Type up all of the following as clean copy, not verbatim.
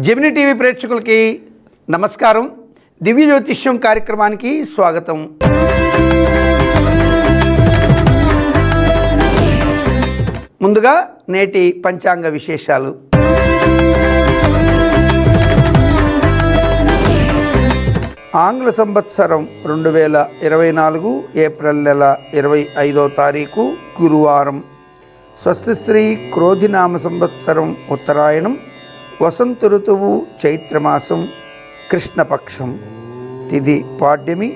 Gemini TV ప్రేక్షకులకి నమస్కారం. దివ్య జ్యోతిష్యం కార్యక్రమానికి స్వాగతం. ముందుగా నేటి పంచాంగ విశేషాలు. ఆంగ్ల సంవత్సరం 2024 ఏప్రిల్ నెల 25వ తారీఖు గురువారం. స్వస్తిశ్రీ క్రోధినామ సంవత్సరం ఉత్తరాయణం, వసంత ఋతువు చైత్రమాసం, కృష్ణపక్షం, తిథి పాడ్యమి.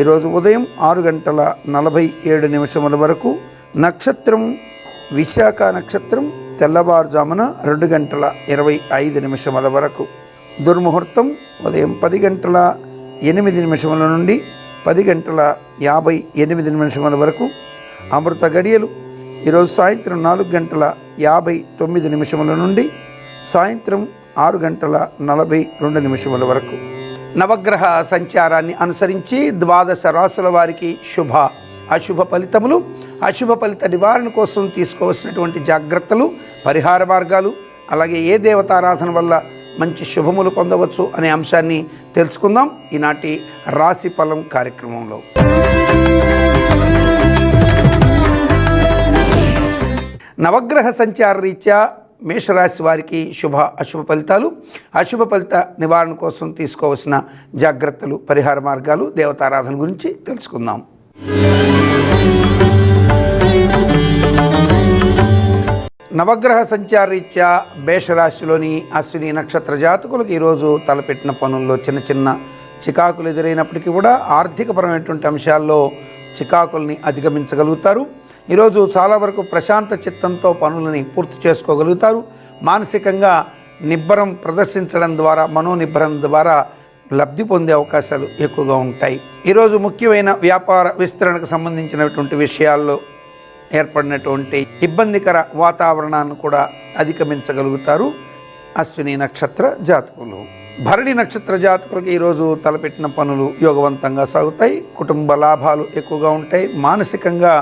ఈరోజు ఉదయం 6:47 వరకు. నక్షత్రం విశాఖ నక్షత్రం, తెల్లవారుజామున 2:25 వరకు. దుర్ముహూర్తం ఉదయం 10:08 నుండి 10:58 వరకు. అమృత గడియలు ఈరోజు సాయంత్రం 4:59 నుండి సాయంత్రం 6:42 వరకు. నవగ్రహ సంచారాన్ని అనుసరించి ద్వాదశ రాశుల వారికి శుభ అశుభ ఫలితములు, అశుభ ఫలిత నివారణ కోసం తీసుకోవాల్సినటువంటి జాగ్రత్తలు, పరిహార మార్గాలు, అలాగే ఏ దేవతారాధన వల్ల మంచి శుభములు పొందవచ్చు అనే అంశాన్ని తెలుసుకుందాం ఈనాటి రాశి ఫలం కార్యక్రమంలో. నవగ్రహ సంచార రీత్యా మేషరాశి వారికి శుభ అశుభ ఫలితాలు, అశుభ ఫలిత నివారణ కోసం తీసుకోవాల్సిన జాగ్రత్తలు, పరిహార మార్గాలు, దేవతారాధన గురించి తెలుసుకుందాం. నవగ్రహ సంచార రీత్యా మేషరాశిలోని అశ్విని నక్షత్ర జాతకులకు ఈరోజు తలపెట్టిన పనుల్లో చిన్న చిన్న చికాకులు ఎదురైనప్పటికీ కూడా ఆర్థికపరమైనటువంటి అంశాల్లో చికాకుల్ని అధిగమించగలుగుతారు. ఈరోజు చాలా వరకు ప్రశాంత చిత్తంతో పనులని పూర్తి చేసుకోగలుగుతారు. మానసికంగా నిబ్బరం ప్రదర్శించడం ద్వారా, మనోనిబ్బరం ద్వారా లబ్ధి పొందే అవకాశాలు ఎక్కువగా ఉంటాయి. ఈరోజు ముఖ్యమైన వ్యాపార విస్తరణకు సంబంధించినటువంటి విషయాల్లో ఏర్పడినటువంటి ఇబ్బందికర వాతావరణాన్ని కూడా అధిగమించగలుగుతారు అశ్విని నక్షత్ర జాతకులు. భరణి నక్షత్ర జాతకులకు ఈరోజు తలపెట్టిన పనులు యోగవంతంగా సాగుతాయి. కుటుంబ లాభాలు ఎక్కువగా ఉంటాయి. మానసికంగా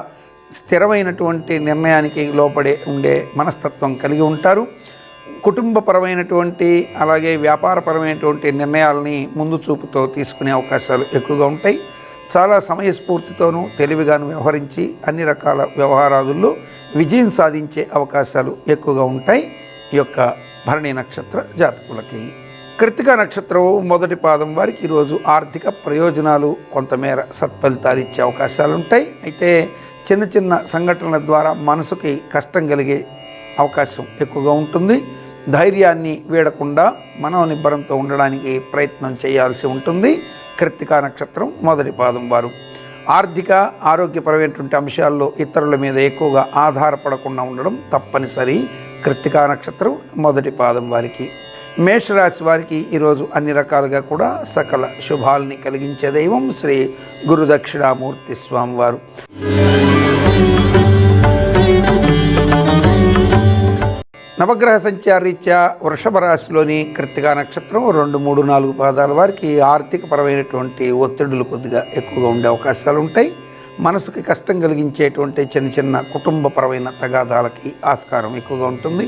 స్థిరమైనటువంటి నిర్ణయానికి లోపడే ఉండే మనస్తత్వం కలిగి ఉంటారు. కుటుంబపరమైనటువంటి అలాగే వ్యాపారపరమైనటువంటి నిర్ణయాలని ముందు చూపుతో తీసుకునే అవకాశాలు ఎక్కువగా ఉంటాయి. చాలా సమయస్ఫూర్తితోనూ తెలివిగాను వ్యవహరించి అన్ని రకాల వ్యవహారాదుల్లో విజయం సాధించే అవకాశాలు ఎక్కువగా ఉంటాయి ఈ యొక్క భరణి నక్షత్ర జాతకులకి. కృత్తిక నక్షత్రం మొదటి పాదం వారికి ఈరోజు ఆర్థిక ప్రయోజనాలు, కొంతమేర సత్ఫలితాలు ఇచ్చే అవకాశాలు ఉంటాయి. అయితే చిన్న చిన్న సంఘటనల ద్వారా మనసుకి కష్టం కలిగే అవకాశం ఎక్కువగా ఉంటుంది. ధైర్యాన్ని వీడకుండా మనోనిబ్బరంతో ఉండడానికి ప్రయత్నం చేయాల్సి ఉంటుంది కృత్తికా నక్షత్రం మొదటి పాదం వారు. ఆర్థిక ఆరోగ్యపరమైనటువంటి అంశాల్లో ఇతరుల మీద ఎక్కువగా ఆధారపడకుండా ఉండడం తప్పనిసరి కృత్తికా నక్షత్రం మొదటి పాదం వారికి. మేషరాశి వారికి ఈరోజు అన్ని రకాలుగా కూడా సకల శుభాల్ని కలిగించే దైవం శ్రీ గురు దక్షిణామూర్తి స్వామి వారు. నవగ్రహ సంచారీత్యా వృషభ రాశిలోని కృత్తికా నక్షత్రం 2, 3, 4 పాదాల వారికి ఆర్థికపరమైనటువంటి ఒత్తిడులు కొద్దిగా ఎక్కువగా ఉండే అవకాశాలు ఉంటాయి. మనసుకి కష్టం కలిగించేటువంటి చిన్న చిన్న కుటుంబపరమైన తగాదాలకి ఆస్కారం ఎక్కువగా ఉంటుంది.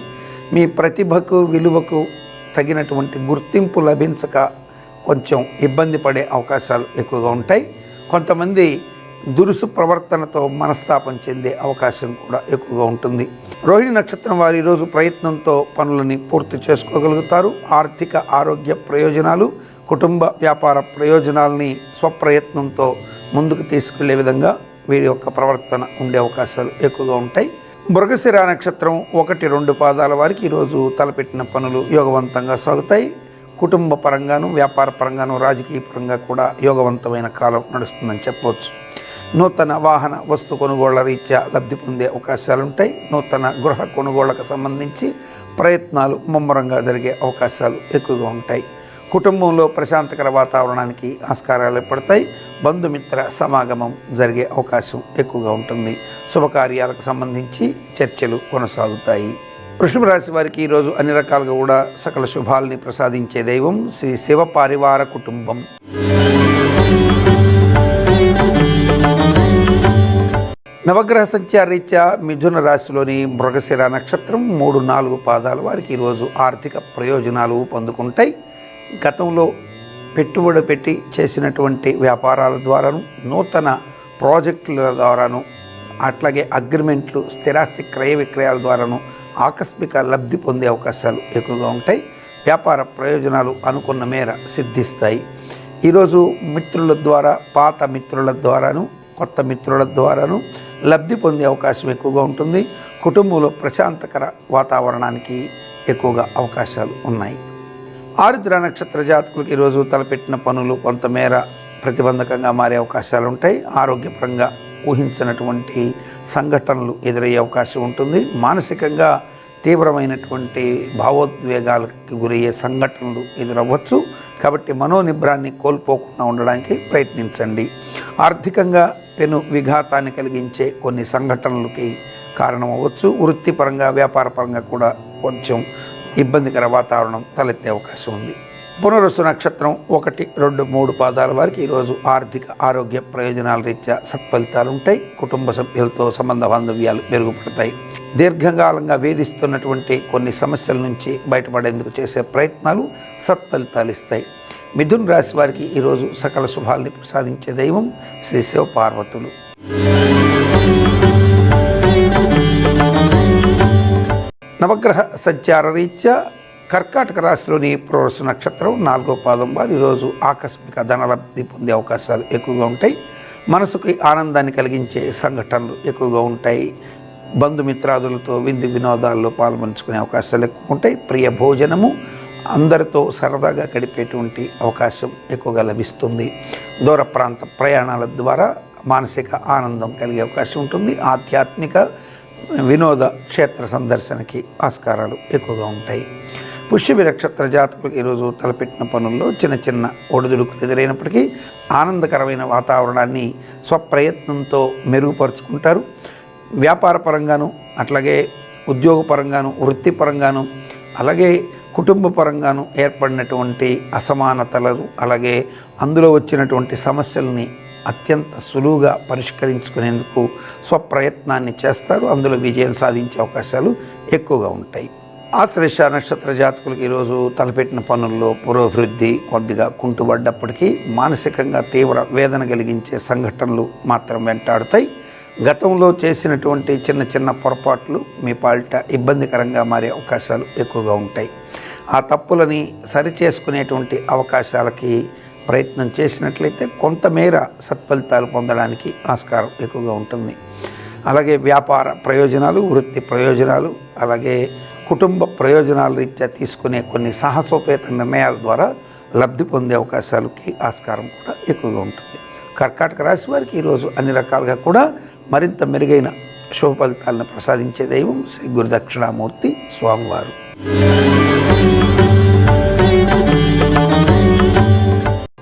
మీ ప్రతిభకు విలువకు తగినటువంటి గుర్తింపు లభించక కొంచెం ఇబ్బంది పడే అవకాశాలు ఎక్కువగా ఉంటాయి. కొంతమంది దురుసు ప్రవర్తనతో మనస్తాపం చెందే అవకాశం కూడా ఎక్కువగా ఉంటుంది. రోహిణి నక్షత్రం వారు ఈరోజు ప్రయత్నంతో పనులని పూర్తి చేసుకోగలుగుతారు. ఆర్థిక ఆరోగ్య ప్రయోజనాలు, కుటుంబ వ్యాపార ప్రయోజనాలని స్వప్రయత్నంతో ముందుకు తీసుకెళ్లే విధంగా వీరి యొక్క ప్రవర్తన ఉండే అవకాశాలు ఎక్కువగా ఉంటాయి. మృగశిర నక్షత్రం 1, 2 పాదాల వారికి ఈరోజు తలపెట్టిన పనులు యోగవంతంగా సాగుతాయి. కుటుంబ పరంగాను, వ్యాపార పరంగాను, రాజకీయ పరంగా కూడా యోగవంతమైన కాలం నడుస్తుందని చెప్పవచ్చు. నూతన వాహన వస్తు కొనుగోళ్ల రీత్యా లబ్ధి పొందే అవకాశాలుంటాయి. నూతన గృహ కొనుగోళ్లకు సంబంధించి ప్రయత్నాలు ముమ్మరంగా జరిగే అవకాశాలు ఎక్కువగా ఉంటాయి. కుటుంబంలో ప్రశాంతకర వాతావరణానికి ఆస్కారాలు ఏర్పడతాయి. బంధుమిత్ర సమాగమం జరిగే అవకాశం ఎక్కువగా ఉంటుంది. శుభకార్యాలకు సంబంధించి చర్చలు కొనసాగుతాయి. వృషభ రాశి వారికి ఈరోజు అన్ని రకాలుగా కూడా సకల శుభాల్ని ప్రసాదించే దైవం శ్రీ శివ పరివార కుటుంబం. నవగ్రహ సంచారీత్యా మిథున రాశిలోని మృగశిర నక్షత్రం 3-4 పాదాల వారికి ఈరోజు ఆర్థిక ప్రయోజనాలు పొందుకుంటాయి. గతంలో పెట్టుబడి పెట్టి చేసినటువంటి వ్యాపారాల ద్వారాను, నూతన ప్రాజెక్టుల ద్వారాను, అట్లాగే అగ్రిమెంట్లు, స్థిరాస్తి క్రయ విక్రయాల ద్వారాను ఆకస్మిక లబ్ధి పొందే అవకాశాలు ఎక్కువగా ఉంటాయి. వ్యాపార ప్రయోజనాలు అనుకున్న మేర సిద్ధిస్తాయి. ఈరోజు మిత్రుల ద్వారా, పాత మిత్రుల ద్వారాను, కొత్త మిత్రుల ద్వారాను లబ్ధి పొందే అవకాశం ఎక్కువగా ఉంటుంది. కుటుంబంలో ప్రశాంతకర వాతావరణానికి ఎక్కువగా అవకాశాలు ఉన్నాయి. ఆరుద్ర నక్షత్ర జాతకులకు ఈరోజు తలపెట్టిన పనులు కొంతమేర ప్రతిబంధకంగా మారే అవకాశాలు ఉంటాయి. ఆరోగ్యపరంగా ఊహించినటువంటి సంఘటనలు ఎదురయ్యే అవకాశం ఉంటుంది. మానసికంగా తీవ్రమైనటువంటి భావోద్వేగాలకు గురయ్యే సంఘటనలు ఎదురవ్వచ్చు. కాబట్టి మనోనిబ్రాన్ని కోల్పోకుండా ఉండడానికి ప్రయత్నించండి. ఆర్థికంగా పెను విఘాతాన్ని కలిగించే కొన్ని సంఘటనలకి కారణమవ్వచ్చు. వృత్తిపరంగా, వ్యాపారపరంగా కూడా కొంచెం ఇబ్బందికర వాతావరణం తలెత్తే అవకాశం ఉంది. పునరుసు నక్షత్రం 1, 2, 3 పాదాల వారికి ఈరోజు ఆర్థిక ఆరోగ్య ప్రయోజనాల రీత్యా సత్ఫలితాలు ఉంటాయి. కుటుంబ సభ్యులతో సంబంధ బాంధవ్యాలు మెరుగుపడతాయి. దీర్ఘకాలంగా వేధిస్తున్నటువంటి కొన్ని సమస్యల నుంచి బయటపడేందుకు చేసే ప్రయత్నాలు సత్ఫలితాలు ఇస్తాయి. మిథున రాశి వారికి ఈరోజు సకల శుభాల్ని ప్రసాదించే దైవం శ్రీ శివ పార్వతులు. నవగ్రహ సంచార రీత్యా కర్కాటక రాశిలోని పునరుసు నక్షత్రం 4వ పాదం వారు ఈరోజు ఆకస్మిక ధనలబ్ధి పొందే అవకాశాలు ఎక్కువగా ఉంటాయి. మనసుకి ఆనందాన్ని కలిగించే సంఘటనలు ఎక్కువగా ఉంటాయి. బంధుమిత్రాదులతో విందు వినోదాల్లో పాల్పంచుకునే అవకాశాలు ఎక్కువ ఉంటాయి. ప్రియ భోజనము, అందరితో సరదాగా గడిపేటువంటి అవకాశం ఎక్కువగా లభిస్తుంది. దూర ప్రాంత ప్రయాణాల ద్వారా మానసిక ఆనందం కలిగే అవకాశం ఉంటుంది. ఆధ్యాత్మిక వినోద క్షేత్ర సందర్శనకి ఆస్కారాలు ఎక్కువగా ఉంటాయి. పుష్యమి నక్షత్ర జాతకులకు ఈరోజు తలపెట్టిన పనుల్లో చిన్న చిన్న ఒడిదుడుకులు ఎదురైనప్పటికీ ఆనందకరమైన వాతావరణాన్ని స్వప్రయత్నంతో మెరుగుపరుచుకుంటారు. వ్యాపార పరంగాను, అట్లాగే ఉద్యోగపరంగాను, వృత్తిపరంగాను, అలాగే కుటుంబ పరంగాను ఏర్పడినటువంటి అసమానతలను, అలాగే అందులో వచ్చినటువంటి సమస్యల్ని అత్యంత సులువుగా పరిష్కరించుకునేందుకు స్వప్రయత్నాన్ని చేస్తారు. అందులో విజయం సాధించే అవకాశాలు ఎక్కువగా ఉంటాయి. ఆశ్లేష నక్షత్ర జాతకులకు ఈరోజు తలపెట్టిన పనుల్లో పురోభివృద్ధి కొద్దిగా కుంటుపడ్డప్పటికీ మానసికంగా తీవ్ర వేదన కలిగించే సంఘటనలు మాత్రం వెంటాడుతాయి. గతంలో చేసినటువంటి చిన్న చిన్న పొరపాట్లు మీ పాలిట ఇబ్బందికరంగా మారే అవకాశాలు ఎక్కువగా ఉంటాయి. ఆ తప్పులని సరిచేసుకునేటువంటి అవకాశాలకి ప్రయత్నం చేసినట్లయితే కొంతమేర సత్ఫలితాలు పొందడానికి ఆస్కారం ఎక్కువగా ఉంటుంది. అలాగే వ్యాపార ప్రయోజనాలు, వృత్తి ప్రయోజనాలు, అలాగే కుటుంబ ప్రయోజనాల రీత్యా తీసుకునే కొన్ని సాహసోపేత నిర్ణయాల ద్వారా లబ్ధి పొందే అవకాశాలకి ఆస్కారం కూడా ఎక్కువగా ఉంటుంది. కర్కాటక రాశి వారికి ఈరోజు అన్ని రకాలుగా కూడా మరింత మెరుగైన శుభ ఫలితాలను ప్రసాదించే దైవం శ్రీ గురుదక్షిణామూర్తి స్వామివారు.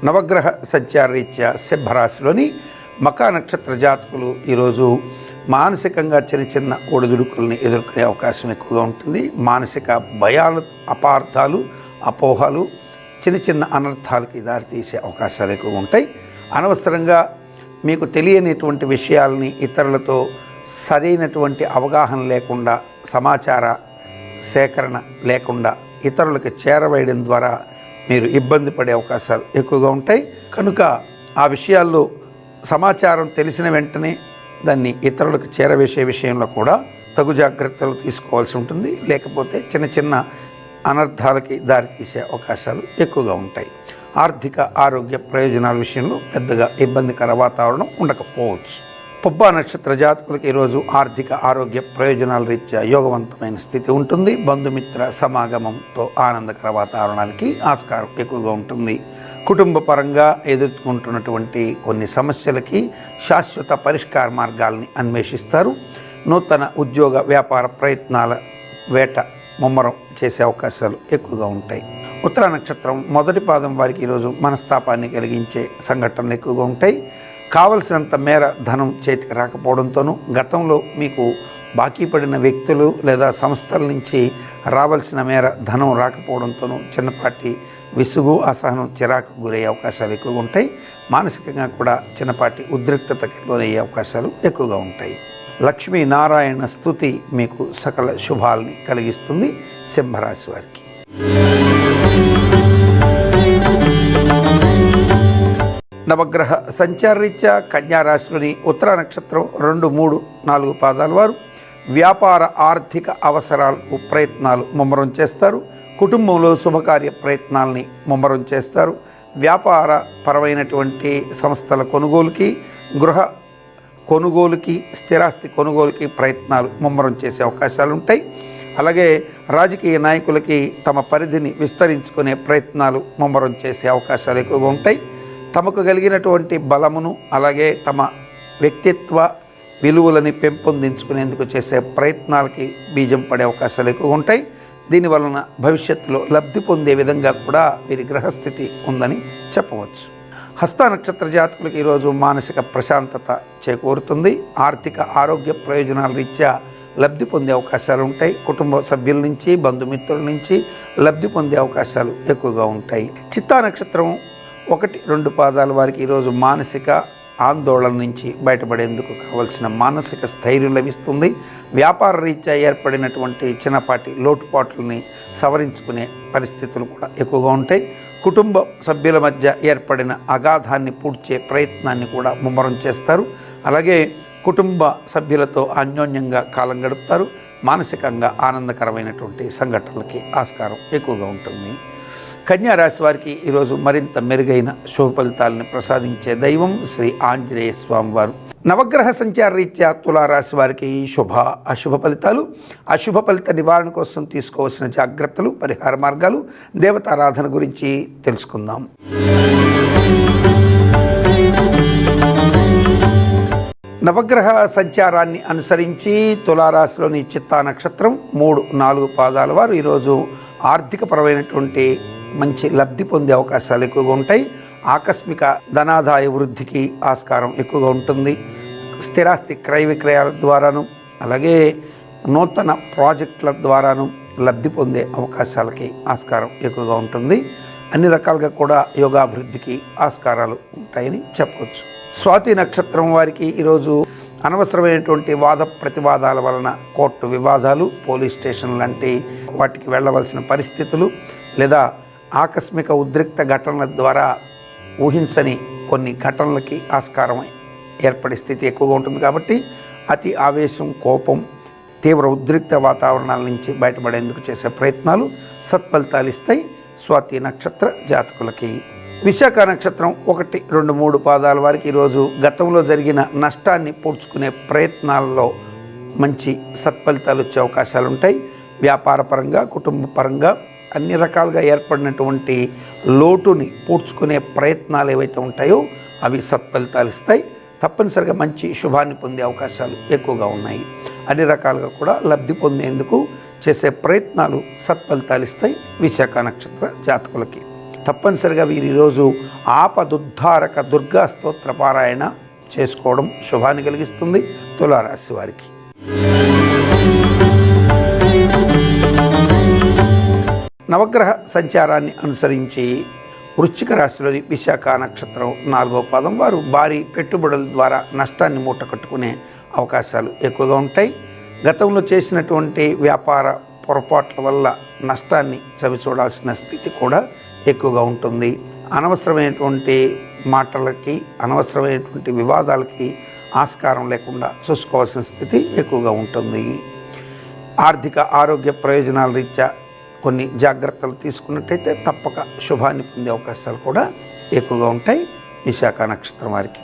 నవగ్రహ సంచార రీత్యా సింహరాశిలోని మకా నక్షత్ర జాతకులు ఈరోజు మానసికంగా చిన్న చిన్న ఒడిదుడుకుల్ని ఎదుర్కొనే అవకాశం ఎక్కువగా ఉంటుంది. మానసిక భయాలు, అపార్థాలు, అపోహలు, చిన్న చిన్న అనర్థాలకి దారితీసే అవకాశాలు ఎక్కువగా ఉంటాయి. అనవసరంగా మీకు తెలియనిటువంటి విషయాలని ఇతరులతో సరైనటువంటి అవగాహన లేకుండా, సమాచార సేకరణ లేకుండా ఇతరులకు చేరవేయడం ద్వారా మీరు ఇబ్బంది పడే అవకాశాలు ఎక్కువగా ఉంటాయి. కనుక ఆ విషయాల్లో సమాచారం తెలిసిన వెంటనే దాన్ని ఇతరులకు చేరవేసే విషయంలో కూడా తగు జాగ్రత్తలు తీసుకోవాల్సి ఉంటుంది. లేకపోతే చిన్న చిన్న అనర్థాలకి దారితీసే అవకాశాలు ఎక్కువగా ఉంటాయి. ఆర్థిక ఆరోగ్య ప్రయోజనాల విషయంలో పెద్దగా ఇబ్బందికర వాతావరణం ఉండకపోవచ్చు. పుబ్బా నక్షత్ర జాతకులకు ఈరోజు ఆర్థిక ఆరోగ్య ప్రయోజనాల రీత్యా యోగవంతమైన స్థితి ఉంటుంది. బంధుమిత్ర సమాగమంతో ఆనందకర వాతావరణానికి ఆస్కారం ఎక్కువగా ఉంటుంది. కుటుంబ పరంగా ఎదుర్కొంటున్నటువంటి కొన్ని సమస్యలకి శాశ్వత పరిష్కార మార్గాల్ని అన్వేషిస్తారు. నూతన ఉద్యోగ వ్యాపార ప్రయత్నాల వేట ముమ్మరం చేసే అవకాశాలు ఎక్కువగా ఉంటాయి. ఉత్తర నక్షత్రం 1వ పాదం వారికి ఈరోజు మనస్తాపాన్ని కలిగించే సంఘటనలు ఎక్కువగా ఉంటాయి. కావలసినంత మేర ధనం చేతికి రాకపోవడంతోనూ, గతంలో మీకు బాకీ పడిన వ్యక్తులు లేదా సంస్థల నుంచి రావాల్సిన మేర ధనం రాకపోవడంతోనూ చిన్నపాటి విసుగు, అసహనం, చిరాకు గురయ్యే అవకాశాలు ఎక్కువగా ఉంటాయి. మానసికంగా కూడా చిన్నపాటి ఉద్రిక్తతకి లోనయ్యే అవకాశాలు ఎక్కువగా ఉంటాయి. లక్ష్మీనారాయణ స్తుతి మీకు సకల శుభాల్ని కలిగిస్తుంది. సింహరాశి వారికి నవగ్రహ సంచారరీత్యా కన్యారాశిలోని ఉత్తర నక్షత్రం 2, 3, 4 పాదాల వారు వ్యాపార ఆర్థిక అవసరాలకు ప్రయత్నాలు ముమ్మరం చేస్తారు. కుటుంబంలో శుభకార్య ప్రయత్నాల్ని ముమ్మరం చేస్తారు. వ్యాపార పరమైనటువంటి సంస్థల కొనుగోలుకి, గృహ కొనుగోలుకి, స్థిరాస్తి కొనుగోలుకి ప్రయత్నాలు ముమ్మరం చేసే అవకాశాలు ఉంటాయి. అలాగే రాజకీయ నాయకులకి తమ పరిధిని విస్తరించుకునే ప్రయత్నాలు ముమ్మరం చేసే అవకాశాలు ఎక్కువగా ఉంటాయి. తమకు కలిగినటువంటి బలమును అలాగే తమ వ్యక్తిత్వ విలువలని పెంపొందించుకునేందుకు చేసే ప్రయత్నాలకి బీజం పడే అవకాశాలు ఎక్కువగా ఉంటాయి. దీనివలన భవిష్యత్తులో లబ్ధి పొందే విధంగా కూడా వీరి గ్రహస్థితి ఉందని చెప్పవచ్చు. హస్త నక్షత్ర జాతకులకు ఈరోజు మానసిక ప్రశాంతత చేకూరుతుంది. ఆర్థిక ఆరోగ్య ప్రయోజనాల రీత్యా లబ్ధి పొందే అవకాశాలు ఉంటాయి. కుటుంబ సభ్యుల నుంచి, బంధుమిత్రుల నుంచి లబ్ధి పొందే అవకాశాలు ఎక్కువగా ఉంటాయి. చిత్తా నక్షత్రం 1, 2 పాదాల వారికి ఈరోజు మానసిక ఆందోళన నుంచి బయటపడేందుకు కావలసిన మానసిక స్థైర్యం లభిస్తుంది. వ్యాపార రీత్యా ఏర్పడినటువంటి చిన్నపాటి లోటుపాట్లని సవరించుకునే పరిస్థితులు కూడా ఎక్కువగా ఉంటాయి. కుటుంబ సభ్యుల మధ్య ఏర్పడిన అగాధాన్ని పూడ్చే ప్రయత్నాన్ని కూడా ముమ్మరం చేస్తారు. అలాగే కుటుంబ సభ్యులతో అన్యోన్యంగా కాలం గడుపుతారు. మానసికంగా ఆనందకరమైనటువంటి సంఘటనలకి ఆస్కారం ఎక్కువగా ఉంటుంది. కన్యా రాశి వారికి ఈరోజు మరింత మెరుగైన శుభ ఫలితాలను ప్రసాదించే దైవం శ్రీ ఆంజనేయ స్వామి వారు. నవగ్రహ సంచార రీత్యా తులారాశి వారికి శుభ అశుభ ఫలితాలు. అశుభ ఫలిత నివారణ కోసం తీసుకోవాల్సిన జాగ్రత్తలు, పరిహార మార్గాలు, దేవతారాధన గురించి తెలుసుకుందాం. నవగ్రహ సంచారాన్ని అనుసరించి తులారాశిలోని చిత్తా నక్షత్రం 3, 4 పాదాల వారు ఈరోజు ఆర్థికపరమైనటువంటి మంచి లబ్ధి పొందే అవకాశాలు ఎక్కువగా ఉంటాయి. ఆకస్మిక ధనాదాయ వృద్ధికి ఆస్కారం ఎక్కువగా ఉంటుంది. స్థిరాస్తి క్రయ విక్రయాల ద్వారాను అలాగే నూతన ప్రాజెక్టుల ద్వారాను లబ్ధి పొందే అవకాశాలకి ఆస్కారం ఎక్కువగా ఉంటుంది. అన్ని రకాలుగా కూడా యోగాభివృద్ధికి ఆస్కారాలు ఉంటాయని చెప్పవచ్చు. స్వాతి నక్షత్రం వారికి ఈరోజు అనవసరమైనటువంటి వాద ప్రతివాదాల వలన కోర్టు వివాదాలు, పోలీస్ స్టేషన్ లాంటి వాటికి వెళ్ళవలసిన పరిస్థితులు లేదా ఆకస్మిక ఉద్రిక్త ఘటనల ద్వారా ఊహించని కొన్ని ఘటనలకి ఆస్కారం ఏర్పడే స్థితి ఎక్కువగా ఉంటుంది. కాబట్టి అతి ఆవేశం, కోపం, తీవ్ర ఉద్రిక్త వాతావరణాల నుంచి బయటపడేందుకు చేసే ప్రయత్నాలు సత్ఫలితాలు ఇస్తాయి. స్వాతి నక్షత్ర జాతకులకి. విశాఖ నక్షత్రం 1, 2, 3 పాదాల వారికి ఈరోజు గతంలో జరిగిన నష్టాన్ని పూడ్చుకునే ప్రయత్నాల్లో మంచి సత్ఫలితాలు వచ్చే అవకాశాలు ఉంటాయి. వ్యాపార పరంగా, కుటుంబ పరంగా అన్ని రకాలుగా ఏర్పడినటువంటి లోటుని పూడ్చుకునే ప్రయత్నాలు ఏవైతే ఉంటాయో అవి సత్ఫలితాలు ఇస్తాయి. తప్పనిసరిగా మంచి శుభాన్ని పొందే అవకాశాలు ఎక్కువగా ఉన్నాయి. అన్ని రకాలుగా కూడా లబ్ధి పొందేందుకు చేసే ప్రయత్నాలు సత్ఫలితాలు ఇస్తాయి. విశాఖ నక్షత్ర జాతకులకి తప్పనిసరిగా వీరు ఈరోజు ఆపదుద్ధారక దుర్గా స్తోత్ర పారాయణ చేసుకోవడం శుభాన్ని కలిగిస్తుంది. తులారాశి వారికి. నవగ్రహ సంచారాన్ని అనుసరించి వృశ్చిక రాశిలోని విశాఖ నక్షత్రం 4వ పాదం వారు భారీ పెట్టుబడుల ద్వారా నష్టాన్ని మూటకట్టుకునే అవకాశాలు ఎక్కువగా ఉంటాయి. గతంలో చేసినటువంటి వ్యాపార పొరపాట్ల వల్ల నష్టాన్ని చవిచూడాల్సిన స్థితి కూడా ఎక్కువగా ఉంటుంది. అనవసరమైనటువంటి మాటలకి, అనవసరమైనటువంటి వివాదాలకి ఆస్కారం లేకుండా చూసుకోవాల్సిన స్థితి ఎక్కువగా ఉంటుంది. ఆర్థిక ఆరోగ్య ప్రయోజనాల రీత్యా కొన్ని జాగ్రత్తలు తీసుకున్నట్టయితే తప్పక శుభాన్ని పొందే అవకాశాలు కూడా ఎక్కువగా ఉంటాయి. విశాఖ నక్షత్రం వారికి.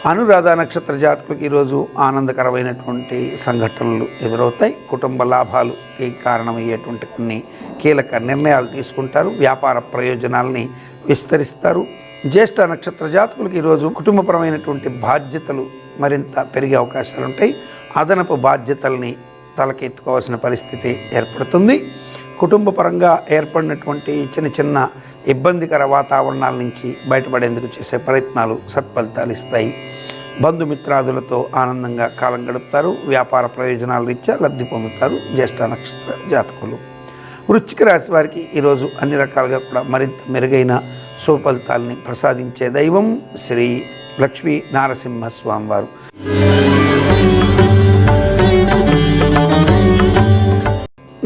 అనురాధ నక్షత్ర జాతకులకు ఈరోజు ఆనందకరమైనటువంటి సంఘటనలు ఎదురవుతాయి. కుటుంబ లాభాలుకి కారణమయ్యేటువంటి కొన్ని కీలక నిర్ణయాలు తీసుకుంటారు. వ్యాపార ప్రయోజనాల్ని విస్తరిస్తారు. జ్యేష్ఠ నక్షత్ర జాతకులకు ఈరోజు కుటుంబపరమైనటువంటి బాధ్యతలు మరింత పెరిగే అవకాశాలు ఉంటాయి. అదనపు బాధ్యతల్ని తలకెత్తుకోవాల్సిన పరిస్థితి ఏర్పడుతుంది. కుటుంబ పరంగా ఏర్పడినటువంటి చిన్న చిన్న ఇబ్బందికర వాతావరణాల నుంచి బయటపడేందుకు చేసే ప్రయత్నాలు సత్ఫలితాలు ఇస్తాయి. బంధుమిత్రాదులతో ఆనందంగా కాలం గడుపుతారు. వ్యాపార ప్రయోజనాల రీత్యా లబ్ధి పొందుతారు జ్యేష్ఠ నక్షత్ర జాతకులు. వృశ్చిక రాశి వారికి ఈరోజు అన్ని రకాలుగా కూడా మరింత మెరుగైన శుభ ఫలితాలని ప్రసాదించే దైవం శ్రీ లక్ష్మీ నారసింహస్వామి వారు.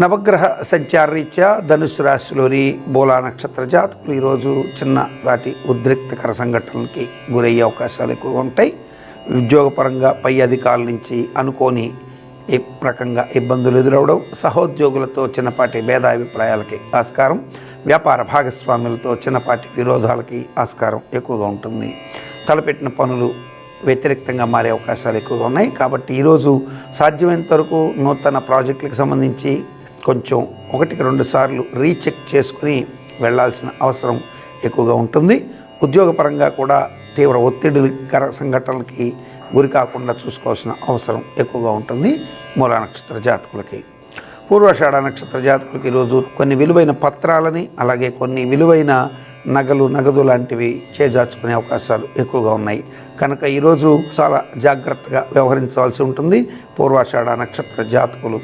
నవగ్రహ సంచారరీత్యా ధనుసు రాశిలోని మూలా నక్షత్ర జాతకులు ఈరోజు చిన్నపాటి ఉద్రిక్తకర సంఘటనలకి గురయ్యే అవకాశాలు ఎక్కువగా ఉంటాయి. ఉద్యోగపరంగా పై అధికారుల నుంచి అనుకోని ఈ రకంగా ఇబ్బందులు ఎదురవడం, సహోద్యోగులతో చిన్నపాటి భేదాభిప్రాయాలకి ఆస్కారం, వ్యాపార భాగస్వాములతో చిన్నపాటి విరోధాలకి ఆస్కారం ఎక్కువగా ఉంటుంది. తలపెట్టిన పనులు వ్యతిరేక్తంగా మారే అవకాశాలు ఎక్కువగా ఉన్నాయి. కాబట్టి ఈరోజు సాధ్యమైనంత వరకు నూతన ప్రాజెక్టులకు సంబంధించి కొంచెం 1-2 సార్లు రీచెక్ చేసుకుని వెళ్లాల్సిన అవసరం ఎక్కువగా ఉంటుంది. ఉద్యోగపరంగా కూడా తీవ్ర ఒత్తిడికర సంఘటనలకి గురి కాకుండా చూసుకోవాల్సిన అవసరం ఎక్కువగా ఉంటుంది. మూలా నక్షత్ర జాతకులకి, పూర్వాషాఢ నక్షత్ర జాతకులకి ఈరోజు కొన్ని విలువైన పత్రాలని, అలాగే కొన్ని విలువైన నగదు లాంటివి చేజార్చుకునే అవకాశాలు ఎక్కువగా ఉన్నాయి. కనుక ఈరోజు చాలా జాగ్రత్తగా వ్యవహరించవలసి ఉంటుంది పూర్వాషాఢ నక్షత్ర జాతకులు.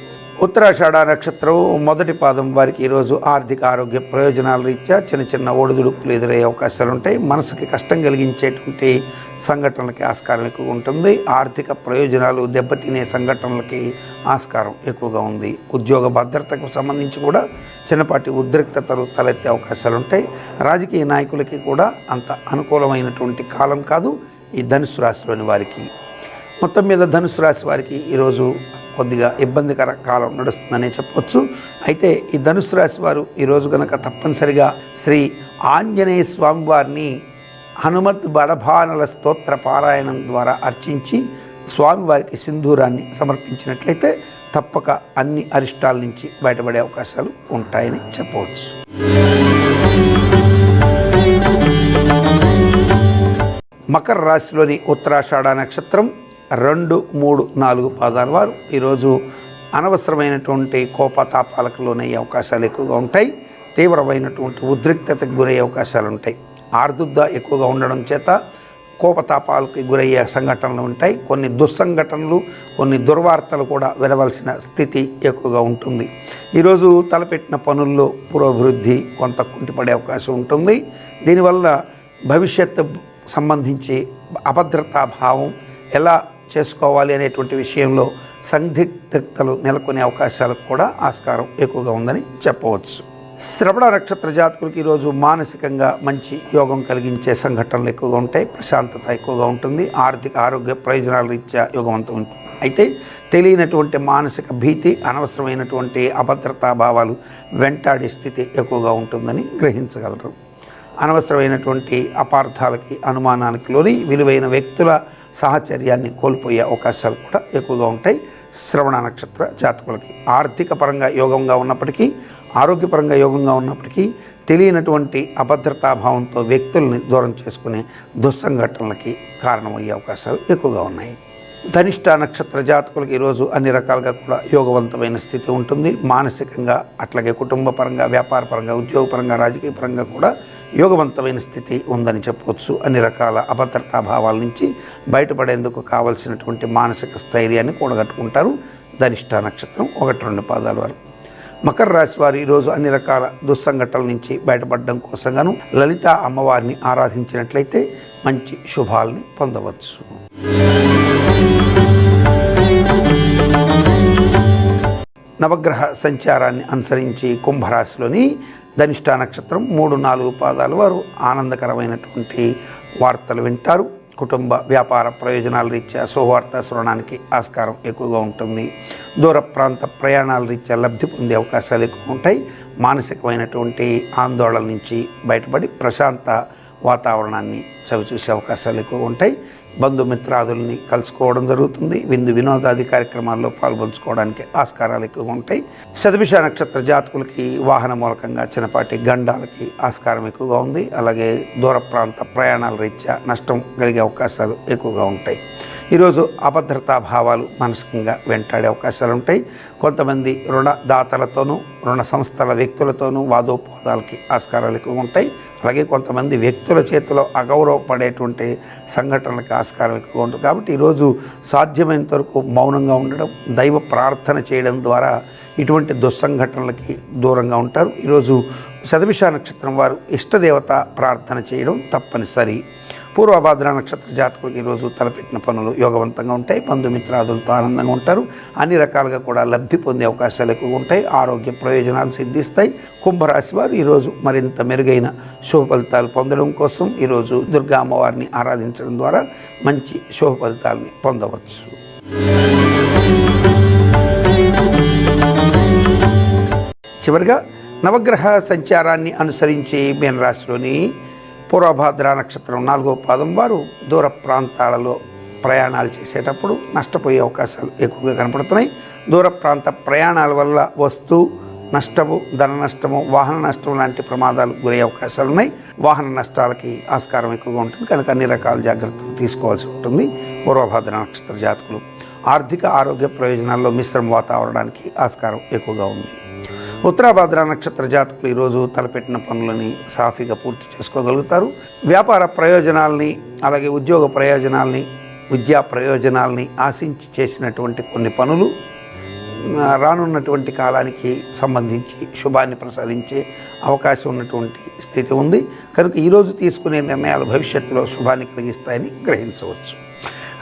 ఉత్తరాషాఢ నక్షత్రం మొదటి పాదం వారికి ఈరోజు ఆర్థిక ఆరోగ్య ప్రయోజనాల రీత్యా చిన్న ఒడిదుడుకులు ఎదురయ్యే అవకాశాలు ఉంటాయి. మనసుకి కష్టం కలిగించేటువంటి సంఘటనలకి ఆస్కారం ఎక్కువగా ఉంటుంది. ఆర్థిక ప్రయోజనాలు దెబ్బతినే సంఘటనలకి ఆస్కారం ఎక్కువగా ఉంది. ఉద్యోగ భద్రతకు సంబంధించి కూడా చిన్నపాటి ఉద్రిక్తతలు తలెత్తే అవకాశాలు ఉంటాయి. రాజకీయ నాయకులకి కూడా అంత అనుకూలమైనటువంటి కాలం కాదు ఈ ధనుసు రాశిలోని వారికి. మొత్తం మీద ధనుసు రాశి వారికి ఈరోజు కొద్దిగా ఇబ్బందికర కాలం నడుస్తుందనే చెప్పవచ్చు. అయితే ఈ ధనుసు రాశి వారు ఈరోజు కనుక తప్పనిసరిగా శ్రీ ఆంజనేయ స్వామి వారిని హనుమత్ బడభానల స్తోత్ర పారాయణం ద్వారా అర్చించి స్వామివారికి సింధూరాన్ని సమర్పించినట్లయితే తప్పక అన్ని అరిష్టాల నుంచి బయటపడే అవకాశాలు ఉంటాయని చెప్పవచ్చు. మకర రాశిలోని ఉత్తరాషాఢ నక్షత్రం 2, 3, 4 పాదాల వారు ఈరోజు అనవసరమైనటువంటి కోపతాపాలకు లోనయ్యే అవకాశాలు ఎక్కువగా ఉంటాయి. తీవ్రమైనటువంటి ఉద్రిక్తతకు గురయ్యే అవకాశాలు ఉంటాయి. ఆర్దుద్ద ఎక్కువగా ఉండడం చేత కోపతాపాలకు గురయ్యే సంఘటనలు ఉంటాయి. కొన్ని దుస్సంఘటనలు, కొన్ని దుర్వార్తలు కూడా వినవలసిన స్థితి ఎక్కువగా ఉంటుంది. ఈరోజు తలపెట్టిన పనుల్లో పురోభివృద్ధి కొంత కుంటిపడే అవకాశం ఉంటుంది. దీనివల్ల భవిష్యత్తు సంబంధించి అభద్రతా భావం ఎలా చేసుకోవాలి అనేటువంటి విషయంలో సందిగ్ధతలు నెలకొనే అవకాశాలకు కూడా ఆస్కారం ఎక్కువగా ఉందని చెప్పవచ్చు. శ్రవణ నక్షత్ర జాతకులకి ఈరోజు మానసికంగా మంచి యోగం కలిగించే సంఘటనలు ఎక్కువగా ఉంటాయి. ప్రశాంతత ఎక్కువగా ఉంటుంది. ఆర్థిక ఆరోగ్య ప్రయోజనాల రీత్యా యోగవంతం ఉంటుంది. అయితే తెలియనటువంటి మానసిక భీతి, అనవసరమైనటువంటి అభద్రతా భావాలు వెంటాడే స్థితి ఎక్కువగా ఉంటుందని గ్రహించగలరు. అనవసరమైనటువంటి అపార్థాలకి, అనుమానానికి లోని విలువైన వ్యక్తుల సాహచర్యాన్ని కోల్పోయే అవకాశాలు కూడా ఎక్కువగా ఉంటాయి. శ్రవణ నక్షత్ర జాతకులకి ఆర్థిక పరంగా యోగంగా ఉన్నప్పటికీ, ఆరోగ్యపరంగా యోగంగా ఉన్నప్పటికీ తెలియనటువంటి అభద్రతాభావంతో వ్యక్తుల్ని దూరం చేసుకునే దుస్సంఘటనలకి కారణమయ్యే అవకాశాలు ఎక్కువగా ఉన్నాయి. ధనిష్ట నక్షత్ర జాతకులకు ఈరోజు అన్ని రకాలుగా కూడా యోగవంతమైన స్థితి ఉంటుంది. మానసికంగా, అట్లాగే కుటుంబ పరంగా, వ్యాపార పరంగా, ఉద్యోగపరంగా, రాజకీయ పరంగా కూడా యోగవంతమైన స్థితి ఉందని చెప్పవచ్చు. అన్ని రకాల అభద్రతా భావాల నుంచి బయటపడేందుకు కావలసినటువంటి మానసిక స్థైర్యాన్ని కూడగట్టుకుంటారు ధనిష్ట నక్షత్రం 1-2 పాదాల వారు. మకర రాశి వారు ఈరోజు అన్ని రకాల దుస్సంఘటనల నుంచి బయటపడడం కోసంగాను లలిత అమ్మవారిని ఆరాధించినట్లయితే మంచి శుభాల్ని పొందవచ్చు. నవగ్రహ సంచారాన్ని అనుసరించి కుంభరాశిలోని ధనిష్ట నక్షత్రం 3-4 పాదాల వారు ఆనందకరమైనటువంటి వార్తలు వింటారు. కుటుంబ వ్యాపార ప్రయోజనాల రీత్యా శుభవార్త శ్రవణానికి ఆస్కారం ఎక్కువగా ఉంటుంది. దూర ప్రాంత ప్రయాణాల రీత్యా లబ్ధి పొందే అవకాశాలు ఎక్కువ ఉంటాయి. మానసికమైనటువంటి ఆందోళన నుంచి బయటపడి ప్రశాంత వాతావరణాన్ని చవిచూసే అవకాశాలు ఎక్కువ ఉంటాయి. బంధుమిత్రాదుల్ని కలుసుకోవడం జరుగుతుంది. విందు వినోదాది కార్యక్రమాల్లో పాల్పంచుకోవడానికి ఆస్కారాలు ఎక్కువగా ఉంటాయి. శతభిష నక్షత్ర జాతకులకి వాహన మూలకంగా చిన్నపాటి గండాలకి ఆస్కారం ఎక్కువగా ఉంది. అలాగే దూర ప్రాంత ప్రయాణాల రీత్యా నష్టం కలిగే అవకాశాలు ఎక్కువగా ఉంటాయి. ఈరోజు అభద్రతా భావాలు మానసికంగా వెంటాడే అవకాశాలు ఉంటాయి. కొంతమంది రుణదాతలతోనూ, రుణ సంస్థల వ్యక్తులతోనూ వాదోపవాదాలకి ఆస్కారాలు ఎక్కువ ఉంటాయి. అలాగే కొంతమంది వ్యక్తుల చేతిలో అగౌరవపడేటువంటి సంఘటనలకి ఆస్కారం ఎక్కువగా ఉంటుంది. కాబట్టి ఈరోజు సాధ్యమైనంత వరకు మౌనంగా ఉండడం, దైవ ప్రార్థన చేయడం ద్వారా ఇటువంటి దుస్సంఘటనలకి దూరంగా ఉంటారు. ఈరోజు శతభిష నక్షత్రం వారు ఇష్టదేవత ప్రార్థన చేయడం తప్పనిసరి. పూర్వభాద్ర నక్షత్ర జాతకులకు ఈరోజు తలపెట్టిన పనులు యోగవంతంగా ఉంటాయి. బంధుమిత్రాదులతో ఆనందంగా ఉంటారు. అన్ని రకాలుగా కూడా లబ్ధి పొందే అవకాశాలు ఎక్కువగా ఉంటాయి. ఆరోగ్య ప్రయోజనాలు సిద్ధిస్తాయి. కుంభరాశి వారు ఈరోజు మరింత మెరుగైన శుభ ఫలితాలు పొందడం కోసం ఈరోజు దుర్గా అమ్మవారిని ఆరాధించడం ద్వారా మంచి శుభ ఫలితాలని పొందవచ్చు. చివరిగా నవగ్రహ సంచారాన్ని అనుసరించి మీనరాశిలోని పూర్వభాద్ర నక్షత్రం 4వ పాదం వారు దూర ప్రాంతాలలో ప్రయాణాలు చేసేటప్పుడు నష్టపోయే అవకాశాలు ఎక్కువగా కనపడుతున్నాయి. దూర ప్రాంత ప్రయాణాల వల్ల వస్తు నష్టము, ధన నష్టము, వాహన నష్టం లాంటి ప్రమాదాలు గురయ్యే అవకాశాలు ఉన్నాయి. వాహన నష్టాలకి ఆస్కారం ఎక్కువగా ఉంటుంది కనుక అన్ని రకాల జాగ్రత్తలు తీసుకోవాల్సి ఉంటుంది. పూర్వభాద్ర నక్షత్ర జాతకులు ఆర్థిక ఆరోగ్య ప్రయోజనాల్లో మిశ్రమ వాతావరణానికి ఆస్కారం ఎక్కువగా ఉంది. ఉత్తరాభాద్ర నక్షత్ర జాతకులు ఈరోజు తలపెట్టిన పనులని సాఫీగా పూర్తి చేసుకోగలుగుతారు. వ్యాపార ప్రయోజనాల్ని, అలాగే ఉద్యోగ ప్రయోజనాల్ని, విద్యా ప్రయోజనాల్ని ఆశించి చేసినటువంటి కొన్ని పనులు రానున్నటువంటి కాలానికి సంబంధించి శుభాన్ని ప్రసాదించే అవకాశం ఉన్నటువంటి స్థితి ఉంది కనుక ఈరోజు తీసుకునే నిర్ణయాలు భవిష్యత్తులో శుభాన్ని కలిగిస్తాయని గ్రహించవచ్చు.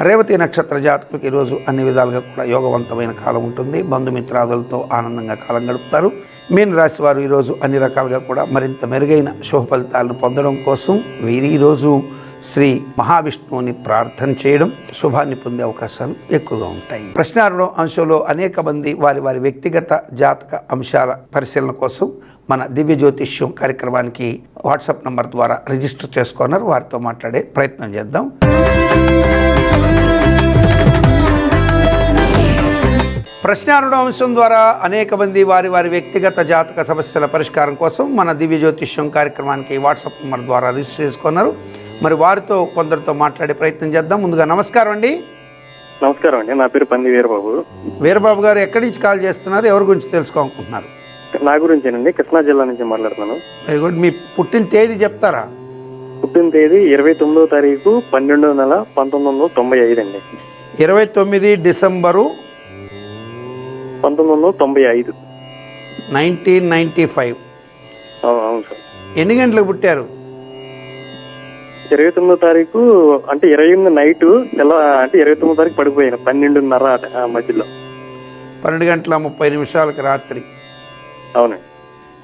రేవతి నక్షత్ర జాతకులకు ఈరోజు అన్ని విధాలుగా కూడా యోగవంతమైన కాలం ఉంటుంది. బంధుమిత్రాదులతో ఆనందంగా కాలం గడుపుతారు. మీన రాశి వారు ఈరోజు అన్ని రకాలుగా కూడా మరింత మెరుగైన శుభ ఫలితాలను పొందడం కోసం వీరు ఈరోజు శ్రీ మహావిష్ణువుని ప్రార్థన చేయడం శుభాన్ని పొందే అవకాశాలు ఎక్కువగా ఉంటాయి. ప్రశ్నార్థం అంశంలో అనేక మంది వారి వ్యక్తిగత జాతక అంశాల పరిశీలన కోసం మన దివ్య జ్యోతిష్యం కార్యక్రమానికి వాట్సాప్ నంబర్ ద్వారా రిజిస్టర్ చేసుకున్నారు. వారితో మాట్లాడే ప్రయత్నం చేద్దాం. ప్రశ్నార్థం అంశం ద్వారా అనేక మంది వారి వ్యక్తిగత జాతక సమస్యల పరిష్కారం కోసం మన దివ్య జ్యోతిష్యం కార్యక్రమానికి వాట్సాప్ నంబర్ ద్వారా రిజిస్టర్ చేసుకున్నారు. మరి వారితో కొందరితో మాట్లాడే ప్రయత్నం చేద్దాం. ముందుగా నమస్కారం అండి. నమస్కారం అండి. నా పేరు పంది వీరబాబు. వీరబాబు గారు ఎక్కడి నుంచి కాల్ చేస్తున్నారు? ఎవరి గురించి తెలుసుకోవాలనుకుంటున్నారు? నా గురించేనండి. కృష్ణా జిల్లా నుంచి మాట్లాడుతున్నాను. Very good. మీ పుట్టిన తేదీ చెప్తారా? పుట్టిన తేదీ 29వ తారీఖు 12వ నెల 1995 అండి. 29 డిసెంబరు 1995. 1995. అవును సార్. ఎన్ని గంటలకు పుట్టారు? 29వ తారీఖు అంటే 28 నైట్ అంటే 29వ తారీఖు పడిపోయాను 12:30 మధ్యలో. 12 గంటల 30 నిమిషాలకి రాత్రి. అవునండి.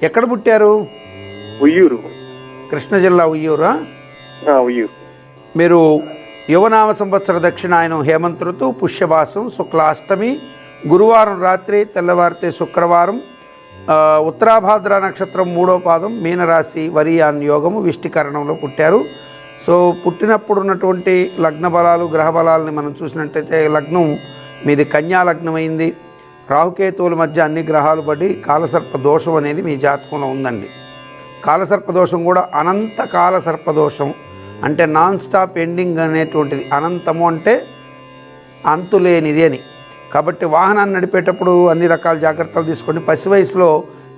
ఎక్కడ పుట్టారు? ఉయ్యూరు. కృష్ణా జిల్లా ఉయ్యూరా? ఉయ్యూరు. మీరు యువనామ సంవత్సర దక్షిణాయనం హేమంత్ ఋతు పుష్యమాసం శుక్ల అష్టమి గురువారం రాత్రి తెల్లవారితే శుక్రవారం ఉత్తరాభాద్ర నక్షత్రం 3వ పాదం మీనరాశి వరియాన్ యోగము విష్టికరణంలో పుట్టారు. సో పుట్టినప్పుడు ఉన్నటువంటి లగ్న బలాలు గ్రహ బలాలని మనం చూసినట్టయితే లగ్నం మీది కన్యా లగ్నం అయింది. రాహుకేతువుల మధ్య అన్ని గ్రహాలు పడి కాలసర్ప దోషం అనేది మీ జాతకంలో ఉందండి. కాలసర్ప దోషం కూడా అనంత కాలసర్ప దోషం అంటే నాన్ స్టాప్ ఎండింగ్ అనేటువంటిది. అనంతము అంటే అంతులేనిది అని. కాబట్టి వాహనాన్ని నడిపేటప్పుడు అన్ని రకాల జాగ్రత్తలు తీసుకోండి. పసి వయసులో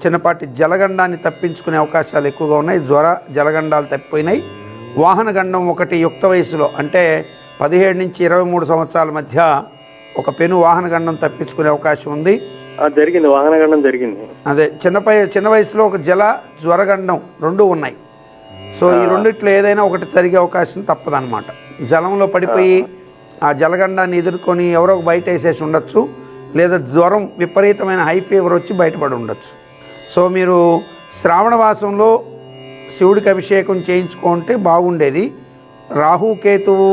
చిన్నపాటి జలగండాన్ని తప్పించుకునే అవకాశాలు ఎక్కువగా ఉన్నాయి. జలగండాలు తప్పిపోయినాయి. వాహన గండం ఒకటి యుక్త వయసులో అంటే 17 నుంచి 23 సంవత్సరాల మధ్య ఒక పెను వాహన గండం తప్పించుకునే అవకాశం ఉంది. జరిగింది. వాహన గండం జరిగింది. అదే చిన్న వయసులో ఒక జ్వరగండం రెండు ఉన్నాయి. సో ఈ రెండిట్లో ఏదైనా ఒకటి జరిగే అవకాశం తప్పదన్నమాట. జలంలో పడిపోయి ఆ జలగండాన్ని ఎదుర్కొని ఎవరో బయట వేసేసి ఉండొచ్చు, లేదా జ్వరం విపరీతమైన హై ఫీవర్ వచ్చి బయటపడి ఉండొచ్చు. సో మీరు శ్రావణ మాసంలో శివుడికి అభిషేకం చేయించుకుంటే బాగుండేది. రాహుకేతువు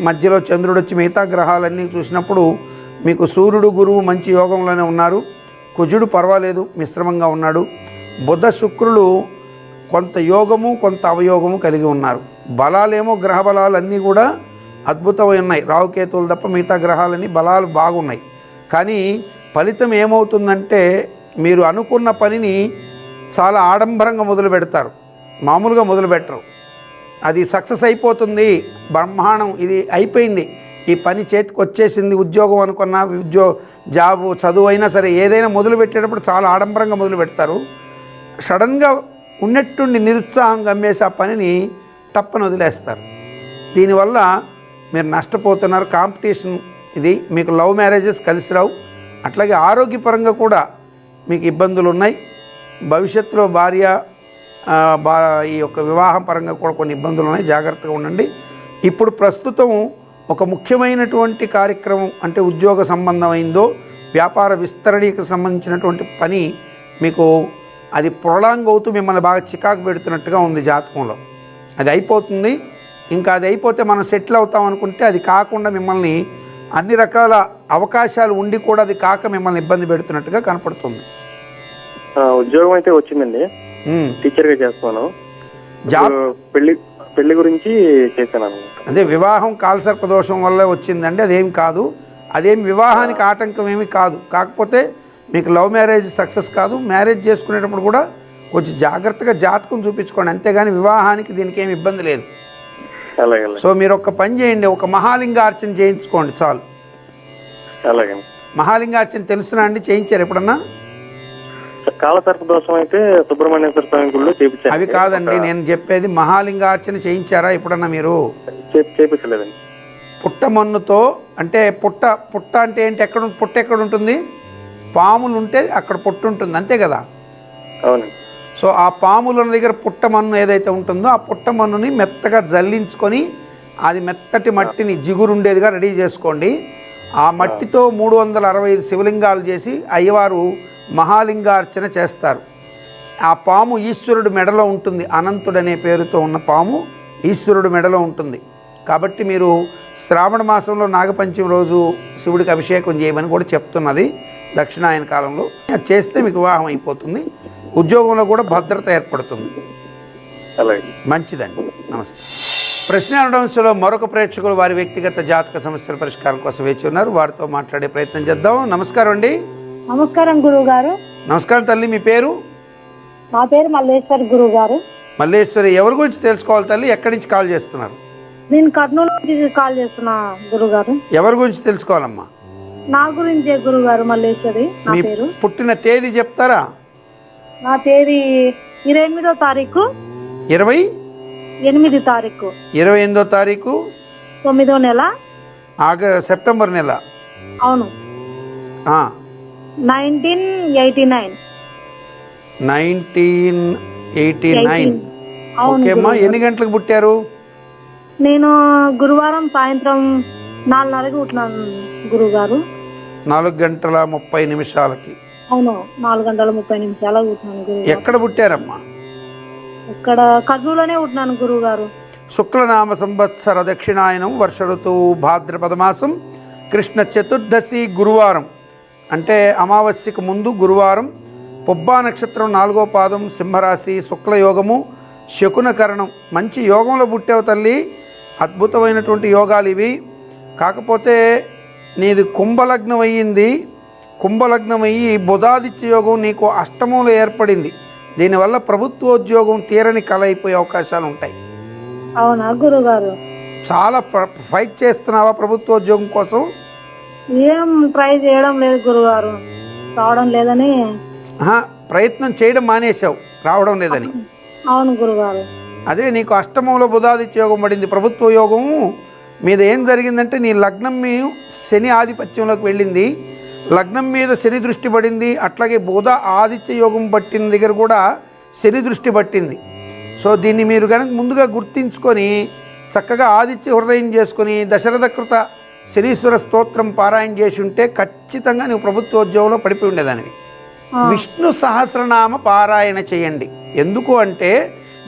మధ్యలో చంద్రుడు వచ్చి మిగతా గ్రహాలన్నీ చూసినప్పుడు మీకు సూర్యుడు గురువు మంచి యోగంలోనే ఉన్నారు. కుజుడు పర్వాలేదు మిశ్రమంగా ఉన్నాడు. బుధ శుక్రులు కొంత యోగము కొంత అవయోగము కలిగి ఉన్నారు. బలాలేమో గ్రహ బలాలన్నీ కూడా అద్భుతమై ఉన్నాయి. రాహుకేతువులు తప్ప మిగతా గ్రహాలన్నీ బలాలు బాగున్నాయి. కానీ ఫలితం ఏమవుతుందంటే మీరు అనుకున్న పనిని చాలా ఆడంబరంగా మొదలు పెడతారు, మామూలుగా మొదలు పెట్టరు. అది సక్సెస్ అయిపోతుంది, బ్రహ్మాండం, ఇది అయిపోయింది, ఈ పని చేతికి వచ్చేసింది. ఉద్యోగం అనుకున్నా జాబు చదువు అయినా సరే ఏదైనా మొదలు పెట్టేటప్పుడు చాలా ఆడంబరంగా మొదలు పెడతారు. సడన్గా ఉన్నట్టుండి నిరుత్సాహంగా అమ్మేసి ఆ పనిని తప్పని వదిలేస్తారు. దీనివల్ల మీరు నష్టపోతున్నారు. కాంపిటీషన్ ఇది. మీకు లవ్ మ్యారేజెస్ కలిసి రావు. అట్లాగే ఆరోగ్యపరంగా కూడా మీకు ఇబ్బందులు ఉన్నాయి. భవిష్యత్తులో ఈ యొక్క వివాహం పరంగా కూడా కొన్ని ఇబ్బందులు ఉన్నాయి. జాగ్రత్తగా ఉండండి. ఇప్పుడు ప్రస్తుతం ఒక ముఖ్యమైనటువంటి కార్యక్రమం అంటే ఉద్యోగ సంబంధమైందో వ్యాపార విస్తరణకి సంబంధించినటువంటి పని మీకు అది ప్రొలాంగ్ అవుతూ మిమ్మల్ని బాగా చికాకు పెడుతున్నట్టుగా ఉంది జాతకంలో. అది అయిపోతుంది, ఇంకా అది అయిపోతే మనం సెటిల్ అవుతాం అనుకుంటే అది కాకుండా మిమ్మల్ని అన్ని రకాల అవకాశాలు ఉండి కూడా అది కాక మిమ్మల్ని ఇబ్బంది పెడుతున్నట్టుగా కనపడుతుంది. ఉద్యోగం అయితే వచ్చిందండి, టీచర్గా చేస్తున్నాను. జాబ్ పెళ్లి గురించి చేశాను. అదే వివాహం కాలసర్ప దోషం వల్ల వచ్చిందండి, అదేం కాదు. అదేం వివాహానికి ఆటంకం ఏమి కాదు. కాకపోతే మీకు లవ్ మ్యారేజ్ సక్సెస్ కాదు. మ్యారేజ్ చేసుకునేటప్పుడు కూడా కొంచెం జాగ్రత్తగా జాతకం చూపించుకోండి, అంతేగాని వివాహానికి దీనికి ఏమి ఇబ్బంది లేదు. సో మీరు ఒక పని చేయండి, ఒక మహాలింగార్చన చేయించుకోండి చాలు. అలాగే. మహాలింగార్చన తెలుసునా అండి? చేయించారు ఎప్పుడన్నా? కాలసర్ప దోషం అయితే సుబ్రహ్మణ్యేశ్వర స్వామి గుడిలో చేయించారు. అవి కాదండి నేను చెప్పేది, మహాలింగార్చన చేయించారా ఎప్పుడన్నా మీరు? చేయించలేదండి. పుట్టమన్నుతో అంటే పుట్ట అంటే ఏంటి? పుట్ట ఎక్కడ ఉంటుంది? పాములు ఉంటే అక్కడ పుట్టు ఉంటుంది, అంతే కదా? అవునండి. సో ఆ పాముల దగ్గర పుట్టమన్ను ఏదైతే ఉంటుందో ఆ పుట్టమన్నుని మెత్తగా జల్లించుకొని అది మెత్తటి మట్టిని జిగురుండేదిగా రెడీ చేసుకోండి. ఆ మట్టితో 365 శివలింగాలు చేసి అయ్యవారు మహాలింగార్చన చేస్తారు. ఆ పాము ఈశ్వరుడు మెడలో ఉంటుంది, అనంతుడనే పేరుతో ఉన్న పాము ఈశ్వరుడు మెడలో ఉంటుంది. కాబట్టి మీరు శ్రావణ మాసంలో నాగపంచమి రోజు శివుడికి అభిషేకం చేయమని కూడా చెప్తున్నది దక్షిణాయన కాలంలో. అది చేస్తే మీకు వివాహం అయిపోతుంది, ఉద్యోగంలో కూడా భద్రత ఏర్పడుతుంది. మంచిదండి, నమస్తే. ప్రశ్నావడంశంలో మరొక ప్రేక్షకులు వారి వ్యక్తిగత జాతక సమస్యల పరిష్కారం కోసం వేచి ఉన్నారు, వారితో మాట్లాడే ప్రయత్నం చేద్దాం. నమస్కారం అండి. నమస్కారం గురువు గారు. నమస్కారం తల్లి, మీ పేరు? నా పేరు మల్లేశ్వరి గురువు గారు. మల్లేశ్వరి, ఎవరి గురించి తెలుసుకోవాలి తల్లి? ఎక్కడి నుంచి కాల్ చేస్తున్నారు? నేను కర్నూలు నుంచి కాల్ చేస్తున్నా గురువు గారు. ఎవరి గురించి తెలుసుకోవాలమ్మా? నా గురించే గురువు గారు, మల్లేశ్వరి నా మీ పేరు. పుట్టిన తేదీ చెప్తారా? నా తేదీ 28వ తారీఖు 28వ తారీఖు 9వ నెల సెప్టెంబర్ నెల. అవును. 1989. ఓకే అమ్మా, ఎన్ని గంటలకు పుట్టారు? నేను గురువారం సాయంత్రం 4:30కి పుట్టినాను గురువు గారు. 4:30 అవును, 4:30 పుట్టినాను గురువు. ఎక్కడ పుట్టారమ్మా? ఇక్కడ కర్నూలులోనే పుట్టినాను గురువు గారు. శుక్లనామ సంవత్సర దక్షిణాయనం, వర్ష ఋతువు భాద్రపద మాసం, కృష్ణ చతుర్దశి గురువారం అంటే అమావాస్యకు ముందు గురువారం, పుబ్బా నక్షత్రం 4వ పాదం, సింహరాశి, శుక్లయోగము, శకునకరణం. మంచి యోగంలో పుట్టావు తల్లి, అద్భుతమైనటువంటి యోగాలు ఇవి. కాకపోతే నీది కుంభలగ్నం అయ్యింది. కుంభలగ్నం అయ్యి బుధాదిత్య యోగం నీకు అష్టమంలో ఏర్పడింది. దీనివల్ల ప్రభుత్వోద్యోగం తీరని కల అయిపోయే అవకాశాలు ఉంటాయి. అవునా గురుగారు? చాలా ఫైట్ చేస్తున్నావా ప్రభుత్వోద్యోగం కోసం? ఏం ట్రై చేయడం లేదు గురుగారు, రావడం లేదని. ప్రయత్నం చేయడం మానేశావు, రావడం లేదని. అవును గురుగారు. అదే నీకు అష్టమంలో బుధాదిత్య యోగం పడింది. ప్రభుత్వ యోగం మీద ఏం జరిగిందంటే నీ లగ్నం మీద శని ఆధిపత్యంలోకి వెళ్ళింది, లగ్నం మీద శని దృష్టి పడింది. అట్లాగే బుధ ఆదిత్య యోగం పట్టిన దగ్గర కూడా శని దృష్టి పట్టింది. సో దీన్ని మీరు కనుక ముందుగా గుర్తించుకొని చక్కగా ఆదిత్య హృదయం చేసుకొని దశరథకృత శనీశ్వర స్తోత్రం పారాయణ చేసి ఉంటే ఖచ్చితంగా నువ్వు ప్రభుత్వోద్యోగంలో పడిపోయి ఉండేదానివి. విష్ణు సహస్రనామ పారాయణ చేయండి. ఎందుకు అంటే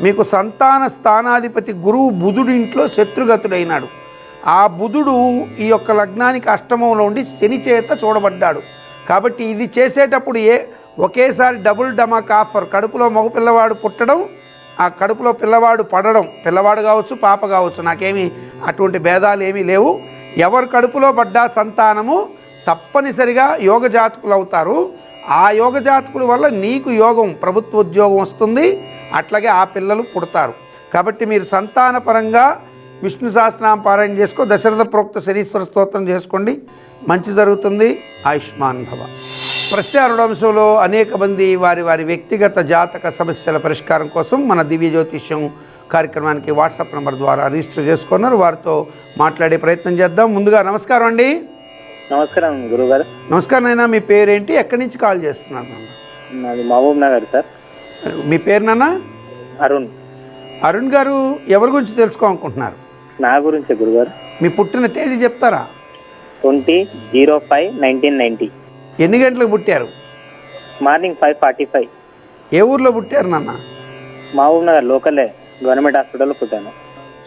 మీకు సంతాన స్థానాధిపతి గురువు బుధుడి ఇంట్లో శత్రుగతుడైనాడు. ఆ బుధుడు ఈ యొక్క లగ్నానికి అష్టమంలో ఉండి శని చేత చూడబడ్డాడు. కాబట్టి ఇది చేసేటప్పుడు ఒకేసారి డబుల్ డమాక్ ఆఫర్. కడుపులో మగ పిల్లవాడు పుట్టడం, ఆ కడుపులో పిల్లవాడు పడడం, పిల్లవాడు కావచ్చు పాప కావచ్చు, నాకేమీ అటువంటి భేదాలు ఏమీ లేవు. ఎవరు కడుపులో పడ్డా సంతానము తప్పనిసరిగా యోగ జాతకులు అవుతారు. ఆ యోగ జాతకుల వల్ల నీకు యోగం ప్రభుత్వ ఉద్యోగం వస్తుంది, అట్లాగే ఆ పిల్లలు పుడతారు. కాబట్టి మీరు సంతానపరంగా విష్ణు సహస్రనామ పారాయణ చేసుకో, దశరథ ప్రోక్త శనీశ్వర స్తోత్రం చేసుకోండి, మంచి జరుగుతుంది. ఆయుష్మాన్ భవ. ప్రత్యారుడంశంలో అనేక మంది వారి వారి వ్యక్తిగత జాతక సమస్యల పరిష్కారం కోసం మన దివ్య జ్యోతిష్యం కార్యక్రమానికి వాట్సాప్ నెంబర్ ద్వారా రిజిస్టర్ చేసుకున్నారు. వారితో మాట్లాడే ప్రయత్నం చేద్దాం. ముందుగా నమస్కారం అండి. నమస్కారం గురుగారు. నమస్కారం నాయన, మీ పేరేంటి, ఎక్కడి నుంచి కాల్ చేస్తున్నారు? నాది మహబూబ్ నగర్ సార్. మీ పేరు నాన్న? అరుణ్. అరుణ్ గారు, ఎవరి గురించి తెలుసుకోవాలనుకుంటున్నారు? నా గురించే గురుగారు. మీ పుట్టిన తేదీ చెప్తారా? 20/05/1990. ఎన్ని గంటలకు పుట్టారు? మార్నింగ్ 5:45. ఏ ఊర్లో పుట్టారు నాన్న? మహబూబ్ నగర్ లోకలే, గవర్నమెంట్ హాస్పిటల్లో పుట్టాను.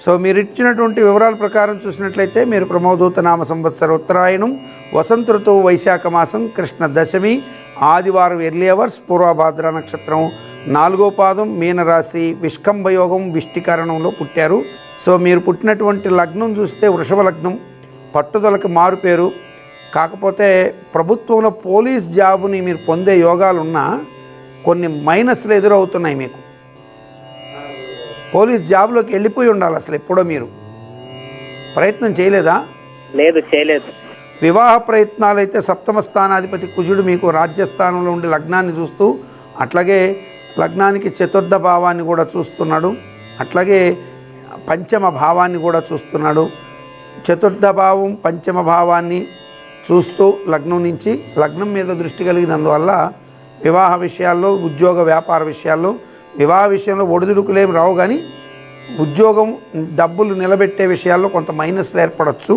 సో మీరు ఇచ్చినటువంటి వివరాల ప్రకారం చూసినట్లయితే మీరు ప్రమోదూత నామ సంవత్సర ఉత్తరాయణం, వసంత ఋతువు వైశాఖ మాసం, కృష్ణ దశమి, ఆదివారం ఎర్లీ అవర్స్, పూర్వభాద్ర నక్షత్రం 4వ పాదం, మీనరాశి, విష్కంభయోగం, విష్టికరణంలో పుట్టారు. సో మీరు పుట్టినటువంటి లగ్నం చూస్తే వృషభ లగ్నం, పట్టుదలకు మారు పేరు. కాకపోతే ప్రభుత్వంలో పోలీస్ జాబుని మీరు పొందే యోగాలున్నా కొన్ని మైనస్లు ఎదురవుతున్నాయి మీకు. పోలీస్ జాబ్లోకి వెళ్ళిపోయి ఉండాలి. అసలు ఎప్పుడో మీరు ప్రయత్నం చేయలేదా? లేదు, చేయలేదు. వివాహ ప్రయత్నాలు అయితే సప్తమ స్థానాధిపతి కుజుడు మీకు రాజ్యస్థానంలో ఉండి లగ్నాన్ని చూస్తూ, అట్లాగే లగ్నానికి చతుర్థ భావాన్ని కూడా చూస్తున్నాడు, అట్లాగే పంచమ భావాన్ని కూడా చూస్తున్నాడు. చతుర్థ భావం పంచమ భావాన్ని చూస్తూ లగ్నం నుంచి లగ్నం మీద దృష్టి కలిగినందువల్ల వివాహ విషయాల్లో, ఉద్యోగ వ్యాపార విషయాల్లో, వివాహ విషయంలో ఒడిదుడుకులేం రావు, కానీ ఉద్యోగం డబ్బులు నిలబెట్టే విషయాల్లో కొంత మైనస్లు ఏర్పడవచ్చు.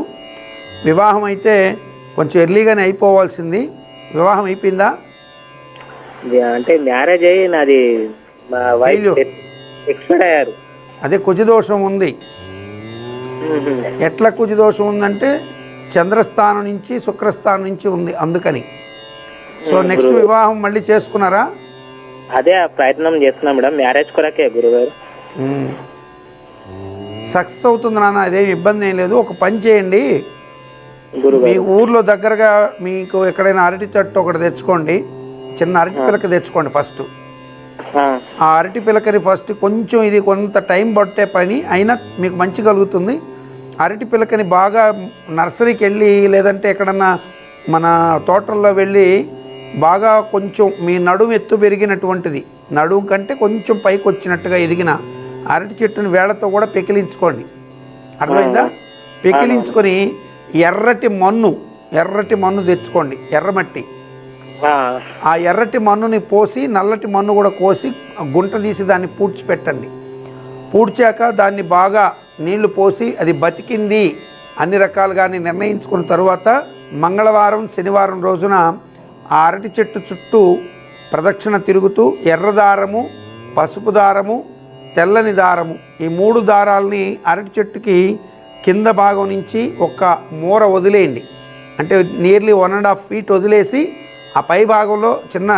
వివాహం అయితే కొంచెం ఎర్లీగానే అయిపోవాల్సింది. వివాహం అయిపోయిందా? అంటే మ్యారేజ్ అయ్యి నాది మా వైఫ్ ఎక్స్పైర్ అయ్యారు. అదే కుజదోషం ఉంది. ఎట్లా కుజదోషం ఉందంటే చంద్రస్థానం నుంచి శుక్రస్థానం నుంచి ఉంది, అందుకని. సో నెక్స్ట్ వివాహం మళ్ళీ చేసుకున్నారా? అదే ప్రయత్నం చేస్తున్నాం మేడం, మ్యారేజ్ కొరకే గురుగారు. సక్సెస్ అవుతుంది నాన్న, అదేమి ఇబ్బంది ఏం లేదు. ఒక పని చేయండి, మీ గురుగారు ఊర్లో దగ్గరగా మీకు ఎక్కడైనా అరటి చెట్టు ఒకటి తెచ్చుకోండి, చిన్న అరటి పిలక తెచ్చుకోండి ఫస్ట్. ఆ అరటి పిలకని ఫస్ట్ కొంచెం, ఇది కొంత టైం పట్టే పని అయినా మీకు మంచి కలుగుతుంది. అరటి పిలకని బాగా నర్సరీకి వెళ్ళి లేదంటే ఎక్కడన్నా మన తోటల్లో వెళ్ళి బాగా కొంచెం మీ నడుము ఎత్తు పెరిగినటువంటిది, నడుము కంటే కొంచెం పైకి వచ్చినట్టుగా ఎదిగిన అరటి చెట్టుని వేళ్లతో కూడా పెకిలించుకోండి. అర్థమైందా? పెకిలించుకొని ఎర్రటి మన్ను తెచ్చుకోండి, ఎర్రమట్టి. ఆ ఎర్రటి మన్నుని పోసి నల్లటి మన్ను కూడా కోసి గుంట తీసి దాన్ని పూడ్చిపెట్టండి. పూడ్చాక దాన్ని బాగా నీళ్లు పోసి అది బతికింది అన్ని రకాలుగానే నిర్ణయించుకున్న తరువాత మంగళవారం శనివారం రోజున ఆ అరటి చెట్టు చుట్టూ ప్రదక్షిణ తిరుగుతూ ఎర్రదారము, పసుపు దారము, తెల్లని దారము, ఈ 3 దారాలని అరటి చెట్టుకి కింద భాగం నుంచి ఒక మూర వదిలేయండి. అంటే నియర్లీ 1.5 feet వదిలేసి ఆ పై భాగంలో చిన్న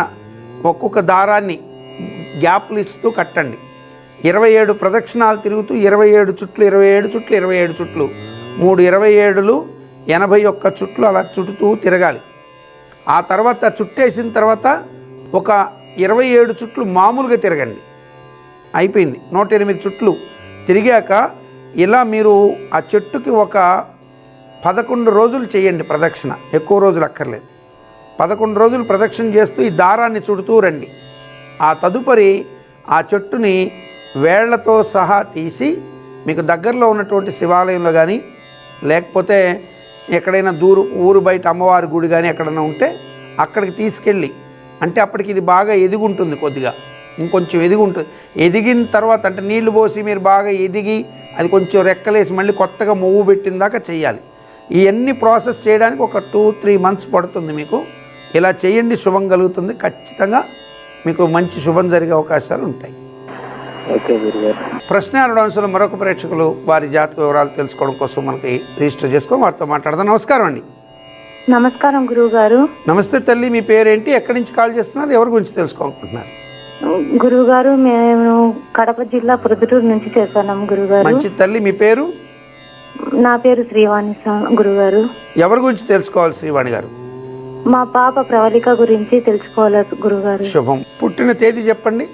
ఒక్కొక్క దారాన్ని గ్యాప్లు ఇస్తూ కట్టండి. 27 ప్రదక్షిణాలు తిరుగుతూ 27 చుట్లు 27 చుట్లు 27 చుట్లు 3 27లు 81 చుట్లు అలా చుట్టూ తిరగాలి. ఆ తర్వాత చుట్టేసిన తర్వాత ఒక 27 చుట్లు మామూలుగా తిరగండి. అయిపోయింది. 108 చుట్లు తిరిగాక ఇలా మీరు ఆ చెట్టుకి ఒక 11 రోజులు చేయండి ప్రదక్షిణ, ఎక్కువ రోజులు అక్కర్లేదు. 11 రోజులు ప్రదక్షిణ చేస్తూ ఈ దారాన్ని చుడుతూ రండి. ఆ తదుపరి ఆ చెట్టుని వేళ్లతో సహా తీసి మీకు దగ్గరలో ఉన్నటువంటి శివాలయంలో కానీ లేకపోతే ఎక్కడైనా ఊరు బయట అమ్మవారి గుడి కానీ ఎక్కడైనా ఉంటే అక్కడికి తీసుకెళ్ళి, అంటే అప్పటికి ఇది బాగా ఎదిగుంటుంది, కొద్దిగా ఇంకొంచెం ఎదిగుంటుంది. ఎదిగిన తర్వాత అంటే నీళ్లు పోసి మీరు బాగా ఎదిగి అది కొంచెం రెక్కలేసి మళ్ళీ కొత్తగా మొవ్వు పెట్టిన దాకా చేయాలి. ఇవన్నీ ప్రాసెస్ చేయడానికి ఒక 2-3 months పడుతుంది మీకు. ఇలా చేయండి, శుభం కలుగుతుంది. ఖచ్చితంగా మీకు మంచి శుభం జరిగే అవకాశాలు ఉంటాయి. ఓకే గురుగారు. ప్రశ్న అడగడంలో మరొక ప్రేక్షకులు వారి జాతక వివరాలు తెలుసుకోవడం కోసం మనకి రిజిస్టర్ చేసుకొని వారితో మాట్లాడదాం. నమస్కారం అండి. నమస్కారం గురువు గారు. నమస్తే తల్లి, మీ పేరేంటి, ఎక్కడి నుంచి కాల్ చేస్తున్నారు, ఎవరి గురించి తెలుసుకోవాలనుకుంటున్నారు? గురువు గారు, మేము కడప జిల్లా ప్రొద్దుటూరు నుంచి చేస్తున్నాం గురుగారు. మంచి తల్లి, మీ పేరు? నా పేరు శ్రీవాణి గురుగారు. ఎవరి గురించి తెలుసుకోవాలి శ్రీవాణి గారు? మా పాప ప్రవళిక గురించి తెలుసుకోవాలి గురుగారు. శుభం. పుట్టిన తేదీ చెప్పండి.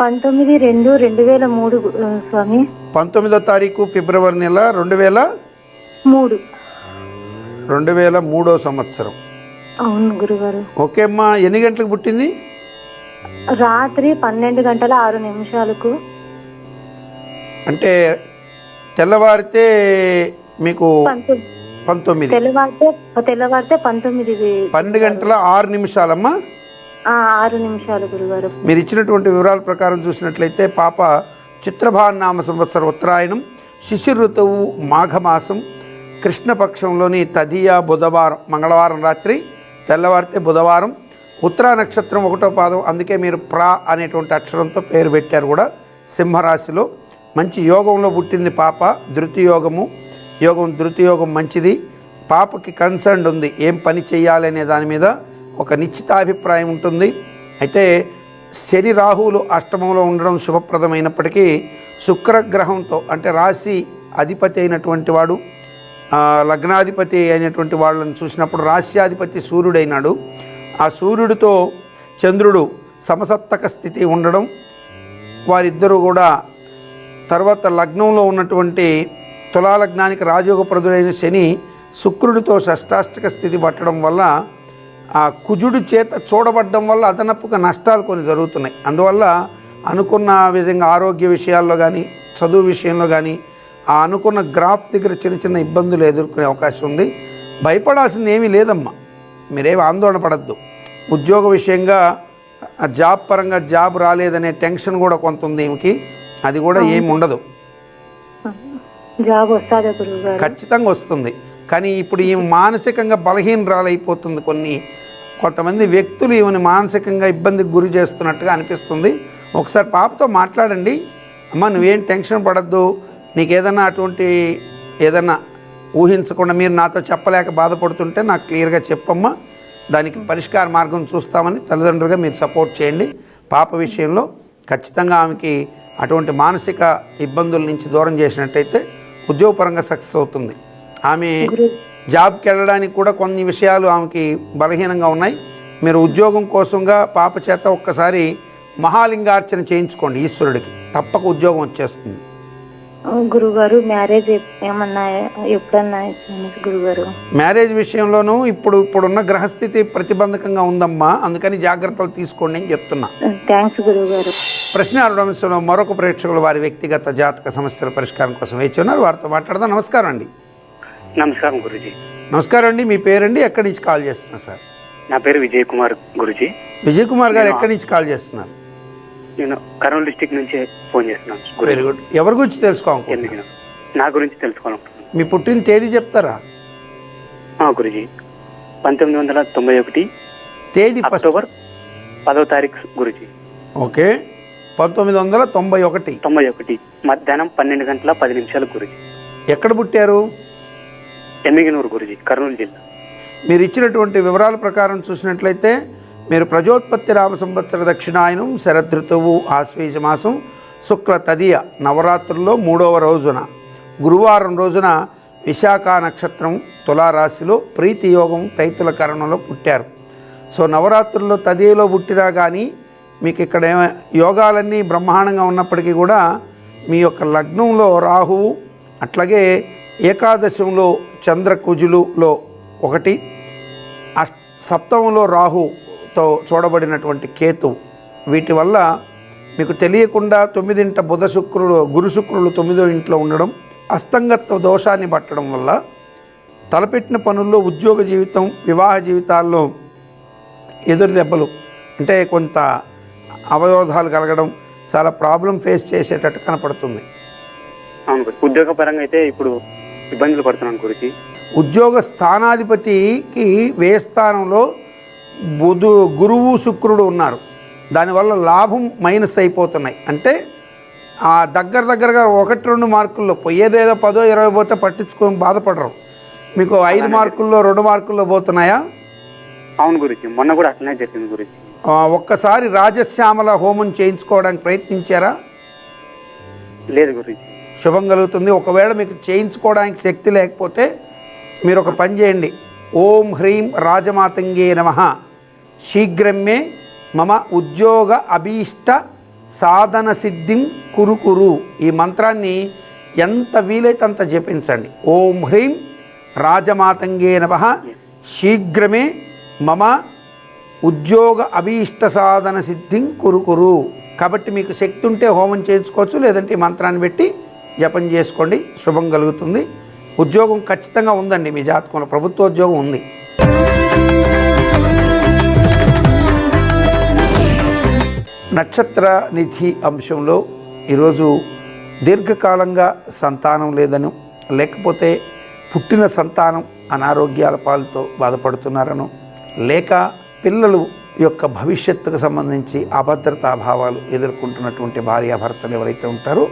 19/2/2003 స్వామి. 19వ తారీఖు ఫిబ్రవరి నెల 2003 సంవత్సరం. అవును గురుగారు. ఓకే అమ్మా, ఎన్ని గంటలకు పుట్టింది? రాత్రి 12:06 అంటే తెల్లవారితే మీకు 19. తెల్లవారితే 19. 12:06 6 గురుగారు. మీరు ఇచ్చినటువంటి వివరాల ప్రకారం చూసినట్లయితే పాప చిత్రభాన్ నామ సంవత్సర ఉత్తరాయణం, శిశిర ఋతువు మాఘమాసం కృష్ణపక్షంలోని తదియ బుధవారం, మంగళవారం రాత్రి, తెల్లవారితే బుధవారం. ఉత్తరా నక్షత్రం 1వ పాదం, అందుకే మీరు ప్రా అనేటువంటి అక్షరంతో పేరు పెట్టారు కూడా. సింహరాశిలో మంచి యోగంలో పుట్టింది పాప. ధృతియోగం మంచిది. పాపకి కన్సర్న్ ఉంది, ఏం పని చేయాలనే దాని మీద ఒక నిశ్చితాభిప్రాయం ఉంటుంది. అయితే శని రాహువులు అష్టమంలో ఉండడం శుభప్రదమైనప్పటికీ శుక్రగ్రహంతో, అంటే రాశి అధిపతి అయినటువంటి వాడు, లగ్నాధిపతి అయినటువంటి వాళ్ళని చూసినప్పుడు రాశ్యాధిపతి సూర్యుడైనాడు. ఆ సూర్యుడితో చంద్రుడు సమసప్తక స్థితి ఉండడం, వారిద్దరూ కూడా తర్వాత లగ్నంలో ఉన్నటువంటి తులాలగ్నానికి రాజయోగప్రదుడైన శని శుక్రుడితో షష్టాష్టక స్థితి పట్టడం వల్ల ఆ కుజుడు చేత చూడబడ్డం వల్ల అదనపుగా నష్టాలు కొన్ని జరుగుతున్నాయి. అందువల్ల అనుకున్న విధంగా ఆరోగ్య విషయాల్లో కానీ, చదువు విషయంలో కానీ ఆ అనుకున్న గ్రాఫ్ దగ్గర చిన్న చిన్న ఇబ్బందులు ఎదుర్కొనే అవకాశం ఉంది. భయపడాల్సింది ఏమీ లేదమ్మా, మీరేమి ఆందోళన పడద్దు. ఉద్యోగ విషయంగా జాబ్ పరంగా జాబ్ రాలేదనే టెన్షన్ కూడా కొంత ఉంది ఈమెకి, అది కూడా ఏమి ఉండదు. జాబ్ వస్తుందా గురువుగారు? ఖచ్చితంగా వస్తుంది. కానీ ఇప్పుడు ఈమె మానసికంగా బలహీనరాలైపోతుంది. కొంతమంది వ్యక్తులు ఈమెను మానసికంగా ఇబ్బందికి గురి చేస్తున్నట్టుగా అనిపిస్తుంది. ఒకసారి పాపతో మాట్లాడండి. అమ్మ, నువ్వేం టెన్షన్ పడద్దు, నీకు ఏదన్నా ఊహించకుండా మీరు నాతో చెప్పలేక బాధపడుతుంటే నాకు క్లియర్గా చెప్పమ్మా, దానికి పరిష్కార మార్గం చూస్తామని తల్లిదండ్రులుగా మీరు సపోర్ట్ చేయండి. పాప విషయంలో ఖచ్చితంగా ఆమెకి అటువంటి మానసిక ఇబ్బందుల నుంచి దూరం చేసినట్టయితే ఉద్యోగపరంగా సక్సెస్ అవుతుంది. ఆమె జాబ్కి వెళ్ళడానికి కూడా కొన్ని విషయాలు ఆమెకి బలహీనంగా ఉన్నాయి. మీరు ఉద్యోగం కోసంగా పాప చేత ఒక్కసారి మహాలింగార్చన చేయించుకోండి ఈశ్వరుడికి, తప్పక ఉద్యోగం వచ్చేస్తుంది. గురుగారు మ్యారేజ్ ఏమన్నా ఎప్పుడన్నా గురుగారు? మ్యారేజ్ విషయంలోనూ ఇప్పుడున్న గ్రహస్థితి ప్రతిబంధకంగా ఉందమ్మా, అందుకని జాగ్రత్తలు తీసుకోండి అని చెప్తున్నా. థ్యాంక్స్ గురుగారు. ప్రశ్నారుడు అంశంలో మరొక ప్రేక్షకులు వారి వ్యక్తిగత జాతక సమస్యల పరిష్కారం కోసం వేచి ఉన్నారు. వారితో మాట్లాడదాం. నమస్కారం అండి. నమస్కారం గురుజీ. నమస్కారం అండి. మీ పేరండి, ఎక్కడి నుంచి కాల్ చేస్తున్నారు సార్? నా పేరు విజయ్ కుమార్ గురుజీ. విజయ్ కుమార్ గారు ఎక్కడి నుంచి కాల్ చేస్తున్నారు? నేను కర్నూలు డిస్టిక్ నుంచి ఫోన్ చేస్తున్నాను. Very good. ఎవరి గురించి తెలుసుకోవాలనుకుంటున్నారు? నా గురించి తెలుసుకోవాలనుకుంటున్నాను. మీ పుట్టిన తేదీ చెప్తారా? గురుజీ 1991 తేదీ అక్టోబర్ 10వ తారీఖు గురుజీ. ఓకే, 1991 మధ్యాహ్నం 12 గంటల 10 నిమిషాలు గురుజీ. ఎక్కడ పుట్టారు? ఎమ్మిగనూరు గురుజీ, కర్నూలు జిల్లా. మీరు ఇచ్చినటువంటి వివరాల ప్రకారం చూసినట్లయితే మీరు ప్రజోత్పత్తి రామ సంవత్సర దక్షిణాయనం, శరదృతువు, ఆశ్వీజ మాసం, శుక్ల తదియ నవరాత్రుల్లో 3వ రోజున గురువారం రోజున విశాఖ నక్షత్రం తులారాశిలో ప్రీతి యోగం తైతుల కరణంలో పుట్టారు. సో నవరాత్రుల్లో తదియలో పుట్టినా కానీ మీకు ఇక్కడ యోగాలన్నీ బ్రహ్మాండంగా ఉన్నప్పటికీ కూడా మీ యొక్క లగ్నంలో రాహువు, అట్లాగే ఏకాదశంలో చంద్రకుజులులో ఒకటి, సప్తమంలో రాహుతో చూడబడినటువంటి కేతు, వీటి వల్ల మీకు తెలియకుండా 9ంట గురు శుక్రులు 9వ ఇంట్లో ఉండడం, అస్తంగత్వ దోషాన్ని పట్టడం వల్ల తలపెట్టిన పనుల్లో ఉద్యోగ జీవితం, వివాహ జీవితాల్లో ఎదురు దెబ్బలు, అంటే కొంత అవరోధాలు కలగడం, చాలా ప్రాబ్లం ఫేస్ చేసేటట్టు కనపడుతుంది. అవును, ఉద్యోగ పరంగా అయితే ఇప్పుడు ఇబ్బందులు పడుతున్నాను గురించి. ఉద్యోగ స్థానాధిపతికి వ్యయ స్థానంలో గురువు శుక్రుడు ఉన్నారు. దానివల్ల లాభం మైనస్ అయిపోతున్నాయి. అంటే ఆ దగ్గరగా 1-2 మార్కుల్లో పోయేదేదో 10-20 పోతే పట్టించుకొని బాధపడరు. మీకు 5 మార్కుల్లో 2 మార్కుల్లో పోతున్నాయా? అవును గురించి, మొన్న కూడా అట్లనే జరిగింది గురించి. ఒక్కసారి రాజశ్యామల హోమం చేయించుకోవడానికి ప్రయత్నించారా? లేదు గురించి. శుభం కలుగుతుంది. ఒకవేళ మీకు చేయించుకోవడానికి శక్తి లేకపోతే మీరు ఒక పని చేయండి. ఓం హ్రీం రాజమాతంగే నమః శీఘ్రమే మమ ఉద్యోగ అభీష్ట సాధన సిద్ధిం కురు. ఈ మంత్రాన్ని ఎంత వీలైతే అంత జపించండి. ఓం హ్రీం రాజమాతంగే నమః శీఘ్రమే మమ ఉద్యోగ అభీష్ట సాధన సిద్ధిం కురు. కాబట్టి మీకు శక్తి ఉంటే హోమం చేయించుకోవచ్చు, లేదంటే ఈ మంత్రాన్ని పెట్టి జపం చేసుకోండి, శుభం కలుగుతుంది. ఉద్యోగం ఖచ్చితంగా ఉందండి మీ జాతకంలో, ప్రభుత్వ ఉద్యోగం ఉంది. నక్షత్ర నిధి అంశంలో ఈరోజు దీర్ఘకాలంగా సంతానం లేదను, లేకపోతే పుట్టిన సంతానం అనారోగ్యాల పాలతో బాధపడుతున్నారను, లేక పిల్లలు యొక్క భవిష్యత్తుకు సంబంధించి అభద్రతా భావాలు ఎదుర్కొంటున్నటువంటి భార్యాభర్తలు ఎవరైతే ఉంటారో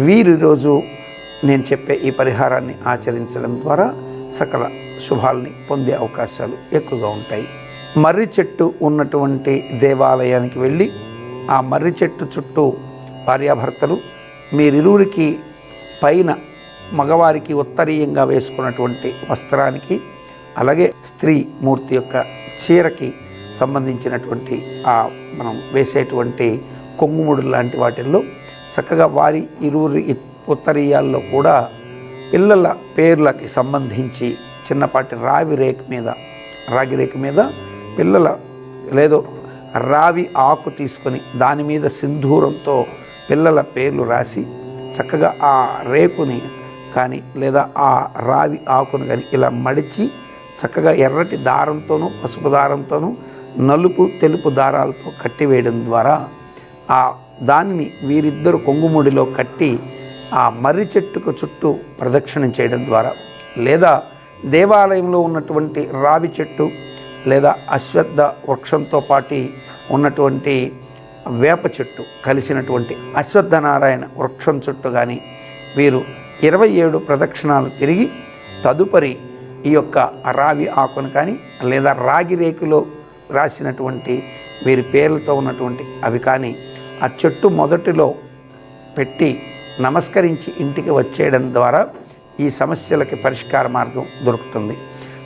వీరు ఈరోజు నేను చెప్పే ఈ పరిహారాన్ని ఆచరించడం ద్వారా సకల శుభాల్ని పొందే అవకాశాలు ఎక్కువగా ఉంటాయి. మర్రి చెట్టు ఉన్నటువంటి దేవాలయానికి వెళ్ళి ఆ మర్రి చెట్టు చుట్టూ భార్యాభర్తలు మీరిరువురికి పైన మగవారికి ఉత్తరీయంగా వేసుకున్నటువంటి వస్త్రానికి, అలాగే స్త్రీ మూర్తి యొక్క చీరకి సంబంధించినటువంటి మనం వేసేటువంటి కొంగుముడు లాంటి వాటిల్లో చక్కగా వారి ఇరువురి ఉత్తరీయాల్లో కూడా పిల్లల పేర్లకి సంబంధించి చిన్నపాటి రాగి రేకు మీద పిల్లల లేదో రావి ఆకు తీసుకొని దాని మీద సింధూరంతో పిల్లల పేర్లు రాసి చక్కగా ఆ రేకుని కానీ లేదా ఆ రావి ఆకును కానీ ఇలా మడిచి చక్కగా ఎర్రటి దారంతోనూ పసుపు దారంతోనూ నలుపు తెలుపు దారాలతో కట్టివేయడం ద్వారా దానిని వీరిద్దరు కొంగుముడిలో కట్టి ఆ మర్రి చెట్టుకు చుట్టూ ప్రదక్షిణం చేయడం ద్వారా, లేదా దేవాలయంలో ఉన్నటువంటి రావి చెట్టు లేదా అశ్వత్థ వృక్షంతో పాటు ఉన్నటువంటి వేప చెట్టు కలిసినటువంటి అశ్వత్థనారాయణ వృక్షం చుట్టూ కానీ వీరు 27 ప్రదక్షిణాలు తిరిగి తదుపరి ఈ యొక్క రావి ఆకును కానీ లేదా రాగి రేకులో రాసినటువంటి వీరి పేర్లతో ఉన్నటువంటి అవి కానీ ఆ చెట్టు మొదటిలో పెట్టి నమస్కరించి ఇంటికి వచ్చేయడం ద్వారా ఈ సమస్యలకి పరిష్కార మార్గం దొరుకుతుంది.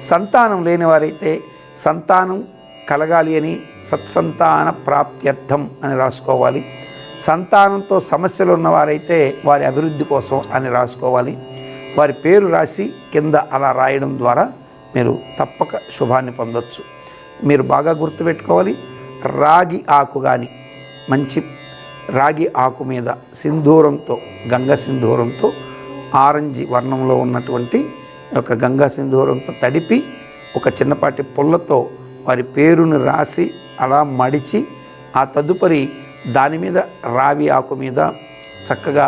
సంతానం లేని వారైతే సంతానం కలగాలి అని సత్సంతాన ప్రాప్త్యర్థం అని రాసుకోవాలి. సంతానంతో సమస్యలు ఉన్నవారైతే వారి అభివృద్ధి కోసం అని రాసుకోవాలి. వారి పేరు రాసి కింద అలా రాయడం ద్వారా మీరు తప్పక శుభాన్ని పొందొచ్చు. మీరు బాగా గుర్తుపెట్టుకోవాలి, రాగి ఆకు కానీ మంచి రాగి ఆకు మీద సింధూరంతో గంగ సింధూరంతో ఆరెంజ్ వర్ణంలో ఉన్నటువంటి ఒక గంగా సింధూరంతో తడిపి ఒక చిన్నపాటి పుల్లతో వారి పేరును రాసి అలా మడిచి ఆ తదుపరి దాని మీద రావి ఆకు మీద చక్కగా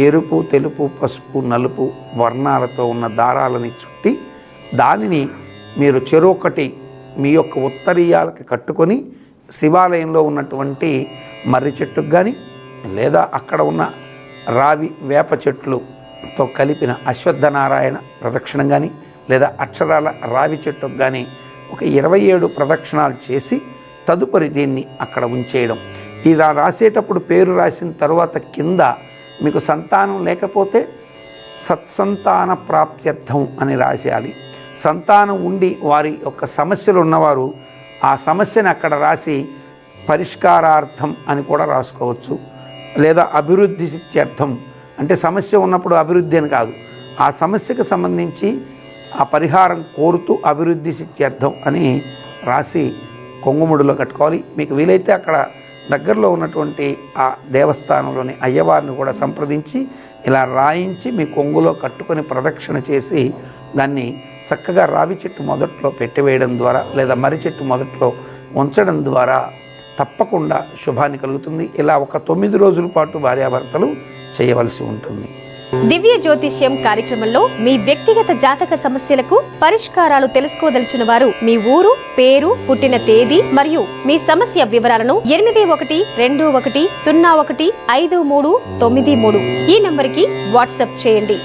ఎరుపు తెలుపు పసుపు నలుపు వర్ణాలతో ఉన్న దారాలని చుట్టి దానిని మీరు చెరొకటి మీ యొక్క ఉత్తరీయాలకి కట్టుకొని శివాలయంలో ఉన్నటువంటి మర్రి చెట్టుకు కానీ లేదా అక్కడ ఉన్న రావి వేప చెట్లుతో కలిపిన అశ్వత్థనారాయణ ప్రదక్షిణం కానీ లేదా అక్షరాల రావి చెట్టుకు కానీ ఒక 27 ప్రదక్షిణాలు చేసి తదుపరి దీన్ని అక్కడ ఉంచేయడం. ఇలా రాసేటప్పుడు పేరు రాసిన తర్వాత కింద మీకు సంతానం లేకపోతే సత్సంతాన ప్రాప్త్యర్థం అని రాసేయాలి. సంతానం ఉండి వారి యొక్క సమస్యలు ఉన్నవారు ఆ సమస్యని అక్కడ రాసి పరిష్కారార్థం అని కూడా రాసుకోవచ్చు. లేదా అభివృద్ధి సిద్ధ్యర్థం అంటే సమస్య ఉన్నప్పుడు అభివృద్ధి అని కాదు, ఆ సమస్యకు సంబంధించి ఆ పరిహారం కోరుతూ అభివృద్ధి సిద్ధ్యర్థం అని రాసి కొంగుముడిలో కట్టుకోవాలి. మీకు వీలైతే అక్కడ దగ్గరలో ఉన్నటువంటి ఆ దేవస్థానంలోని అయ్యవారిని కూడా సంప్రదించి ఇలా రాయించి మీ కొంగులో కట్టుకొని ప్రదక్షిణ చేసి దాన్ని చక్కగా రావి చెట్టు మొదట్లో పెట్టివేయడం ద్వారా లేదా మర్రి చెట్టు మొదట్లో ఉంచడం ద్వారా తప్పకుండా శుభాన్ని కలుగుతుంది. ఇలా ఒక 9 రోజుల పాటు భార్యాభర్తలు చేయవలసి ఉంటుంది. దివ్య జ్యోతిష్యం కార్యక్రమంలో మీ వ్యక్తిగత జాతక సమస్యలకు పరిష్కారాలు తెలుసుకోదలిచిన వారు మీ ఊరు, పేరు, పుట్టిన తేదీ మరియు మీ సమస్య వివరాలను 8121015393 ఈ నంబర్కి వాట్సాప్ చేయండి.